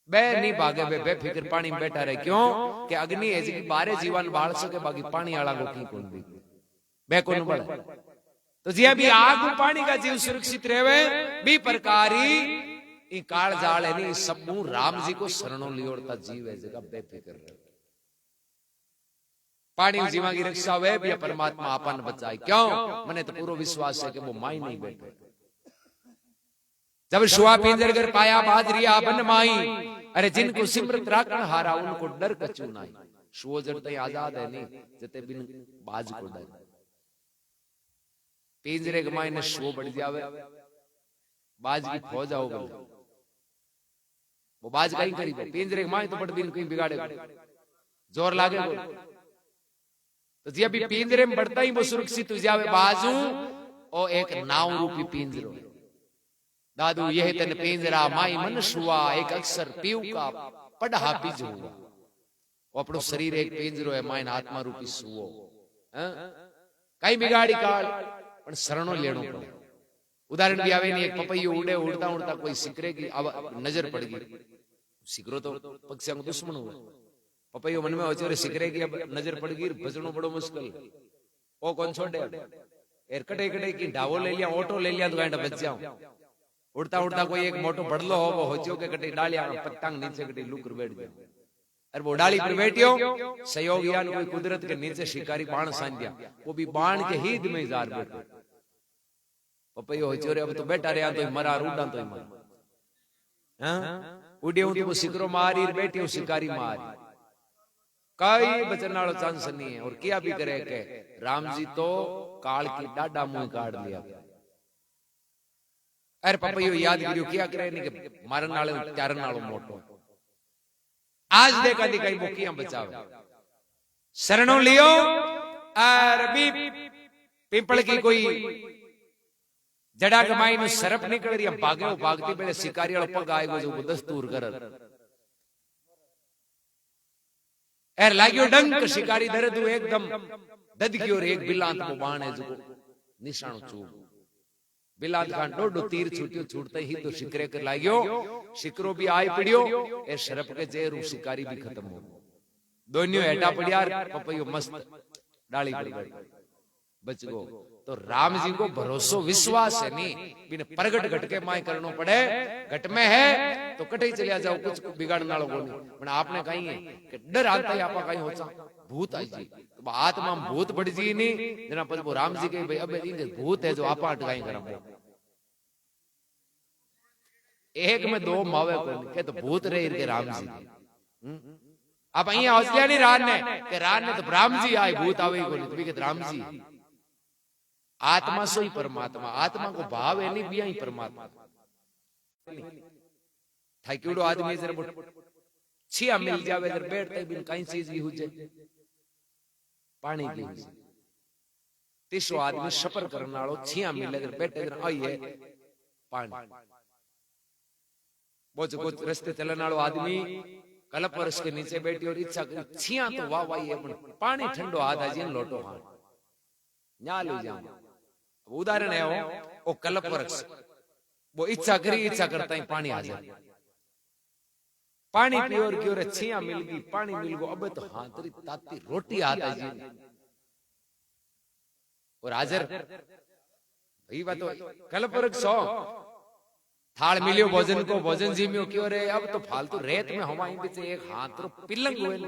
बे नहीं भागे बे बेफिक्र पानी में बैठा रहे। क्यों कि अग्नि है जी बारे जीवन बाल सके बाकी पानी वाला को की कौन भी बे कौन बड़ तो जी अभी आगू पानी का जीव सुरक्षित रहे भी प्रकारी ई काल जाल है नहीं सब राम जी को शरणों लियोड़ता जीव है जगह बेफिक्र रहे। पानी जीवा की रक्षा हुए भी परमात्मा आपन बचाए। क्यों मने तो पूरा विश्वास है कि वो माई नहीं बैठे। जब शुआ पिंजर कर पाया बाजरिया बन माई अरे जिनको सिमरत राखण हारा उनको डर कछु नहीं। शुओ जड़ते आजाद है नहीं जते बिन बाज को डर पिंजरे के माई ने शुओ बढ़ जावे बाज की फौज आओ बोले वो बाज कहीं करी पिंजरे के माई तो बड़ दिन कहीं बिगाड़े जोर लागे बोले तो जी अभी पिंजरे में बढ़ता ही वो सुरक्षित हो जावे बाजू और एक नाव रूपी पिंजरो दादू यह तन पिंजरा माई मन शुआ एक अक्षर पीव का पढ़ा बीज हुआ वो अपनो शरीर एक पिंजरो है माइन आत्मा रूपी सुओ कई बिगाड़ी काल पण शरणो लेणो पड़े। उदाहरण भी आवे नहीं एक पपैयो उड़े उड़ता उड़ता कोई सिकरे की नजर पड़ गई सिकरो तो पक्षियों को दुश्मन हुआ पपैयो मन में हो चोरे सिकरे की अब नजर पड़ गई बचनो बड़ो मुश्किल ओ कौन छोड़े एर कटे कटे की ढावो ले लिया ऑटो ले लिया तो गांडा बच जाऊं उड़ता उड़ता कोई एक मोटो बड़लो हो वो होचो के कटे डालिया पत्तांग नीचे कटे लुकर बैठ गया अरे वो डाली पर बैठियो सहयोगियान कोई कुदरत के नीचे शिकारी बाण सान दिया वो भी बाण के हित में जार बैठो पपैयो हो चोरे अब तो बैठा रहा तो मरा रूडा तो मर हां उड़ियो तो वो सिकरो मारी बैठियो शिकारी मारी कई बचन वाला चांस नहीं है। और क्या भी करे के राम जी तो काल की डाडा मुंह काट लिया। अरे पपैयो याद करियो क्या करे नहीं कि मारन वाले त्यारन वालो मोटो आज देखा दिखाई मुखियां बचावे शरणों लियो और भी पिंपल की कोई जड़ा कमाई में सरप निकल रही भागे भागती पहले शिकारी वाला पग आएगो जो दस्तूर कर एर लागियो डंक शिकारी धरे तू एकदम ददकी और एक बिलांत को बाण है जो निशान चूक बिलांत खान डोडो तीर छूटियो छूटते ही तो शिकरे कर लागियो शिकरो भी आए पड़ियो ए शरप के जेरू शिकारी भी खत्म हो दोनियो हेटा पड़िया पपैयो मस्त डाली पर बच गो। तो राम जी को भरोसो विश्वास है नहीं बिन प्रगट घट के माय करनो पड़े घट में है तो कटे चलिया जाओ कुछ बिगाड़ने वालों को नहीं पण आपने कहीं है कि डर आता ही आपा कहीं होचा भूत आई जी तो आत्मा में भूत बढ़ जी नहीं जना पर वो राम जी के भाई अब इनके भूत है जो आपा अटकाई करम एक में दो मावे को के तो भूत रहे इनके राम जी आप अहिया हौसला नहीं रान ने तो राम जी आए भूत आवे को नहीं तो राम जी आत्मा सो ही परमात्मा आत्मा को भाव है नहीं बिया ही परमात्मा थाक्यूडो आदमी जरा छिया मिल जावे जरा बैठते बिन कई चीज की हुजे पानी की तीसरो आदमी सफर करने वालो छिया मिले जरा बैठे जरा आइए पानी बोझ कुछ रस्ते चलने वालो आदमी कलप वर्ष के नीचे बैठी और इच्छा करी छिया तो वाह वाह ये पानी ठंडो आधा जी लोटो हाँ न्या लो जाओ उदाहरण है वो कल्प वृक्ष वो इच्छा करी इच्छा करता ही पानी आ जाए पानी पियोर की और छिया मिल गई पानी मिल गो अब तो हाँ तेरी ताती रोटी आता जी और हाजर भाई बात कल्प वृक्ष हो थाल मिलियो भोजन को भोजन जीमियो क्यों रे अब तो फालतू रेत में हमारी बीच एक हाथ रो पिलंग हुए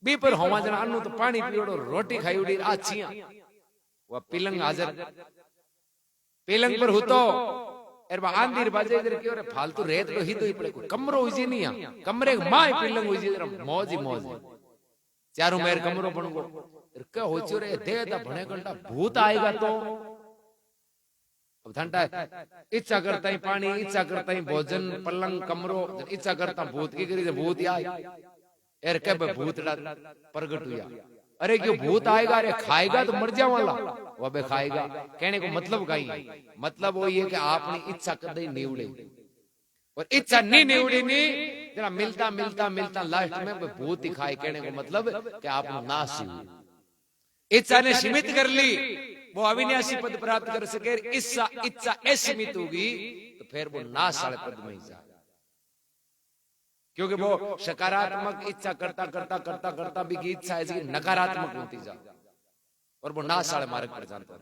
बी पर हवा जना अन्नु तो पानी पियोड़ो रोटी खाई उड़ी आ छिया वह पिलंग हाजर पिलंग पर हुतो एर बा आंधीर बाजे इधर क्यों रे फालतू रेत तो ही तो ही पड़े कमरो हुई नहीं आ कमरे माय पिलंग हुई जरा मौज ही मौज चारों मेर कमरो बन गो क्या हो चो रे दे दा भणे घंटा भूत आएगा तो अब ठंडा इच्छा करता ही पानी इच्छा करता ही भोजन पलंग कमरो इच्छा करता भूत की करी भूत या एर के भूत प्रगट हुआ अरे क्यों भूत आएगा अरे खाएगा तो मर जाए वाला वो बे खाएगा कहने को मतलब का ही मतलब वो ये कि आपने इच्छा कर दी निवड़े और इच्छा नहीं निवड़ी नहीं जरा मिलता मिलता मिलता लास्ट में भूत ही खाए कहने को मतलब कि आपने नाश हुई इच्छा ने सीमित कर ली वो अविनाशी पद प्राप्त कर सके इच्छा इच्छा असीमित होगी तो फिर वो नाश वाले पद में ही जाए क्योंकि वो सकारात्मक इच्छा करता करता करता करता भी की इच्छा ऐसी नकारात्मक होती जा और वो नाश वाले मार्ग पर जाता है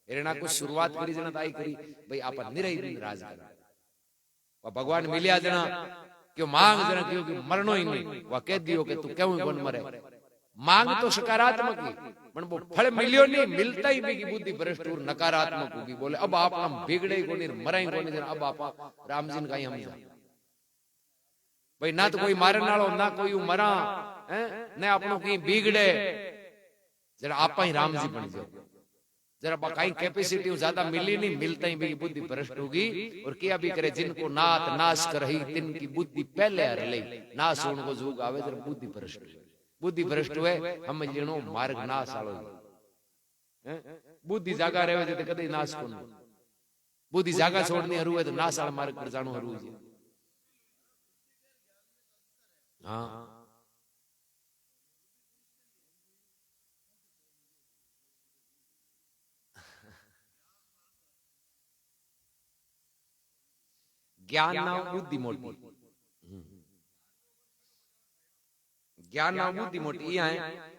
एरना कुछ शुरुआत करी जना ताई करी भाई आप निरही राज कर भगवान मिलिया जना क्यों मांग जना क्योंकि मरनो ही नहीं वह कह दियो कि तू क्यों कौन मरे मांग तो सकारात्मक ही पर वो फल मिलियो नहीं मिलता ही भी की बुद्धि भ्रष्ट और नकारात्मक होगी बोले अब आप हम बिगड़े को नहीं मराई को नहीं अब आप राम जी का ही हम जाए भाई ना तो कोई मारन वालो ना कोई मरा ने अपनो की बिगड़े जरा आप ही राम जी बन जाओ जरा कहीं कैपेसिटी ज्यादा मिली नहीं मिलता ही भी बुद्धि भ्रष्ट होगी और क्या भी करे जिनको नाथ नाश कर ही तिनकी बुद्धि पहले हर ले नाश होने को जोग आवे जरा बुद्धि भ्रष्ट हुए हम जिनो मार्ग नाश आलो बुद्धि जागा रहे तो कदे नाश को बुद्धि जागा छोड़नी हरू है तो नाश वाला मार्ग पर जानो हरू जी हाँ ज्ञान ना बुद्धि मोटी ज्ञान ना बुद्धि मोटी ये है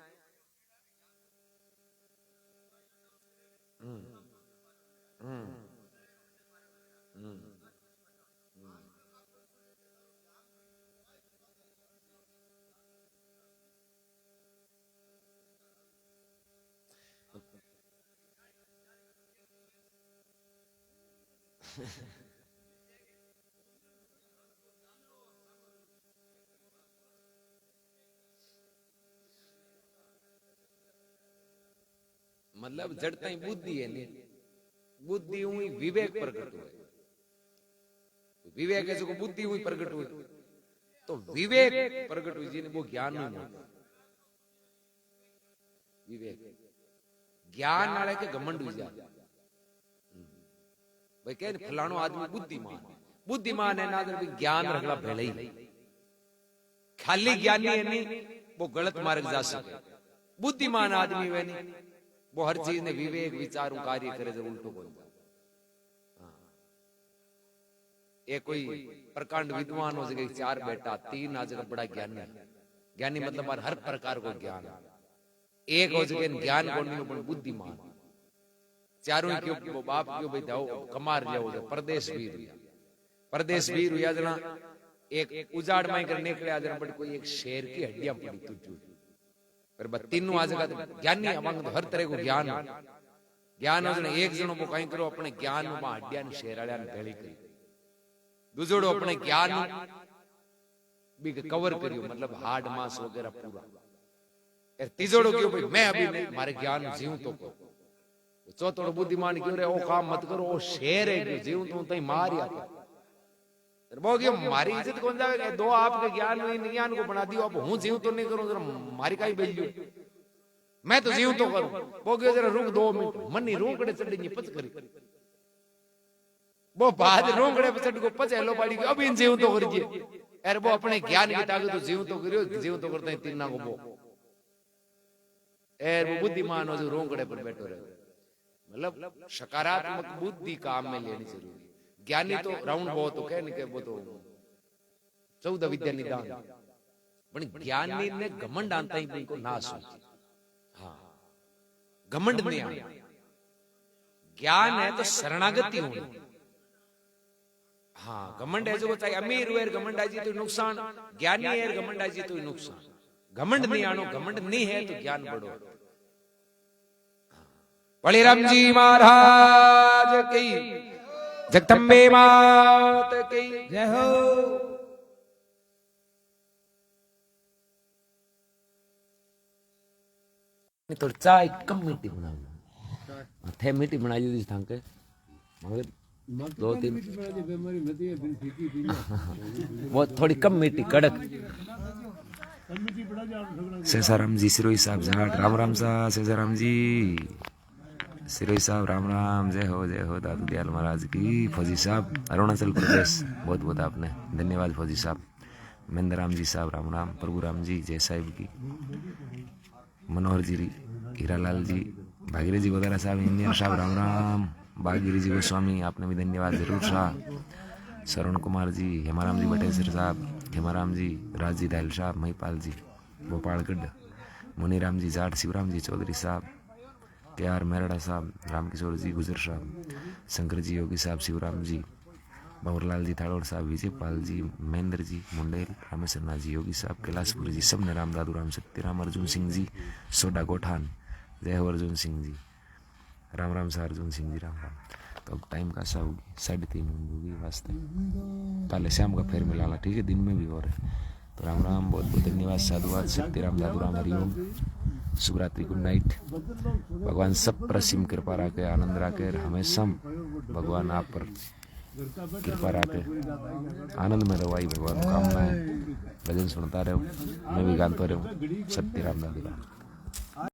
मतलब जड़ता ही बुद्धि है नहीं बुद्धि हुई विवेक प्रकट हुए विवेक ऐसे को बुद्धि हुई प्रकट हुई तो विवेक प्रकट हुई जी ने वो ज्ञान नहीं होता विवेक ज्ञान वाले के घमंड हुई जाए भाई कह फलानो आदमी बुद्धिमान है ना भी ज्ञान रखला भेले ही खाली ज्ञानी है नहीं वो गलत मार्ग जा सके बुद्धिमान आदमी वे नहीं वो हर चीज ने विवेक विचारों कार्य करे जब उल्टो बोल ये कोई प्रकांड विद्वान हो सके 4 बेटा 3 आज का बड़ा ज्ञानी ज्ञानी मतलब हर प्रकार को ज्ञान एक हो सके ज्ञान को नहीं बुद्धिमान चारों क्यों वो बाप क्यों भाई जाओ कमार जाओ परदेश वीर हुआ जना एक उजाड़ में कर निकले जना बट कोई एक शेर की हड्डियां पड़ी टूटी पर तीनों आज का ज्ञानी अमंग तो हर तरह को ज्ञान हो जना एक जनो वो कहीं करो अपने ज्ञान में हड्डियां शेर वाले भेड़ी करी दूसरो अपने ज्ञान भी कवर करियो मतलब हार्ड मास वगैरह पूरा तीसरो क्यों भाई मैं अभी नहीं मारे ज्ञान जीव तो को चौथो बुद्धिमान क्यों रे ओ काम मत करो ओ शेर है जीव तो तई मार या वो क्यों मारी इज्जत कौन जावे दो आपके ज्ञान को बना दियो अब हूं जीव तो नहीं करूं जरा मारी का ही बेलियो मैं तो जीव तो करूं वो क्यों जरा रुक 2 मिनट मनी रोकड़े चढ़ी पच करी वो बाद रोकड़े पे चढ़ को पचे लो पाड़ी अब इन जीव तो करिए यार वो अपने ज्ञान की ताकत तो जीव तो करियो जीव तो करते हैं तीना को वो वो बुद्धिमान हो जो रोकड़े पर बैठो रहे मतलब सकारात्मक बुद्धि काम में लेनी जरूरी ज्ञानी तो राउंड बहुत तो कह नहीं वो तो 14 विद्या निदान पर ज्ञानी ने घमंड आता ही इनको नाश हो हाँ घमंड नहीं आना ज्ञान है तो शरणागति होनी हाँ घमंड है जो चाहिए अमीर हुए घमंड आई तो नुकसान ज्ञानी है घमंड आई तो नुकसान घमंड नहीं आनो घमंड नहीं है तो ज्ञान बढ़ो बलिराम जी महाराज की जगदम्बे मात की जय हो। तो चाय कम मीठी बनाओ थे मीठी बना दी थी के मगर 2-3 वो थोड़ी कम मीठी कड़क। सेसाराम जी सिरोही साहब झाट राम राम सा सेसाराम जी सिरोही साहब राम राम जय हो दादू दयाल महाराज की। फौजी साहब अरुणाचल प्रदेश बहुत बहुत आपने धन्यवाद फौजी साहब। महेंद्र राम जी साहब राम राम। प्रभु राम जी जय साहिब की। मनोहर जी हीरालाल जी भागीरथ जी वगैरह साहब इंजीनियर साहब राम राम। भागीरथ जी गोस्वामी आपने भी धन्यवाद जरूर साहब। शरण कुमार जी हेमाराम जी बटेसर साहब हेमाराम जी राजी दायल साहब महिपाल जी भोपालगढ़ मुनीराम जी जाट शिवराम जी चौधरी साहब KR मेरड़ा साहब रामकिशोर जी गुजर साहब शंकर जी योगी साहब शिवराम जी भंवरलाल जी थाड़ोड़ साहब विजयपाल जी महेंद्र जी मुंडेल रामेश्वर नाथ जी योगी साहब कैलाशपुरी जी सबने राम दादू राम सत्यराम अर्जुन सिंह जी सोडा गोठान जय हो अर्जुन सिंह जी राम राम सा अर्जुन सिंह जी राम राम। तो अब टाइम का सा होगी 3:30 होगी वास्ते पहले शाम का फेर मिला ठीक है दिन में भी हो रहा है। तो राम राम बहुत बहुत धन्यवाद साधुवाद सत्यराम दादू राम हरिओम शुभरात्रि गुड नाइट। भगवान सब पर असीम कृपा राखे आनंद राखे हमेशा भगवान आप पर कृपा राखे आनंद में रहो। आई भगवान कामना है भजन सुनता रहो मैं भी गाता रहूँ सत्यराम दादू राम।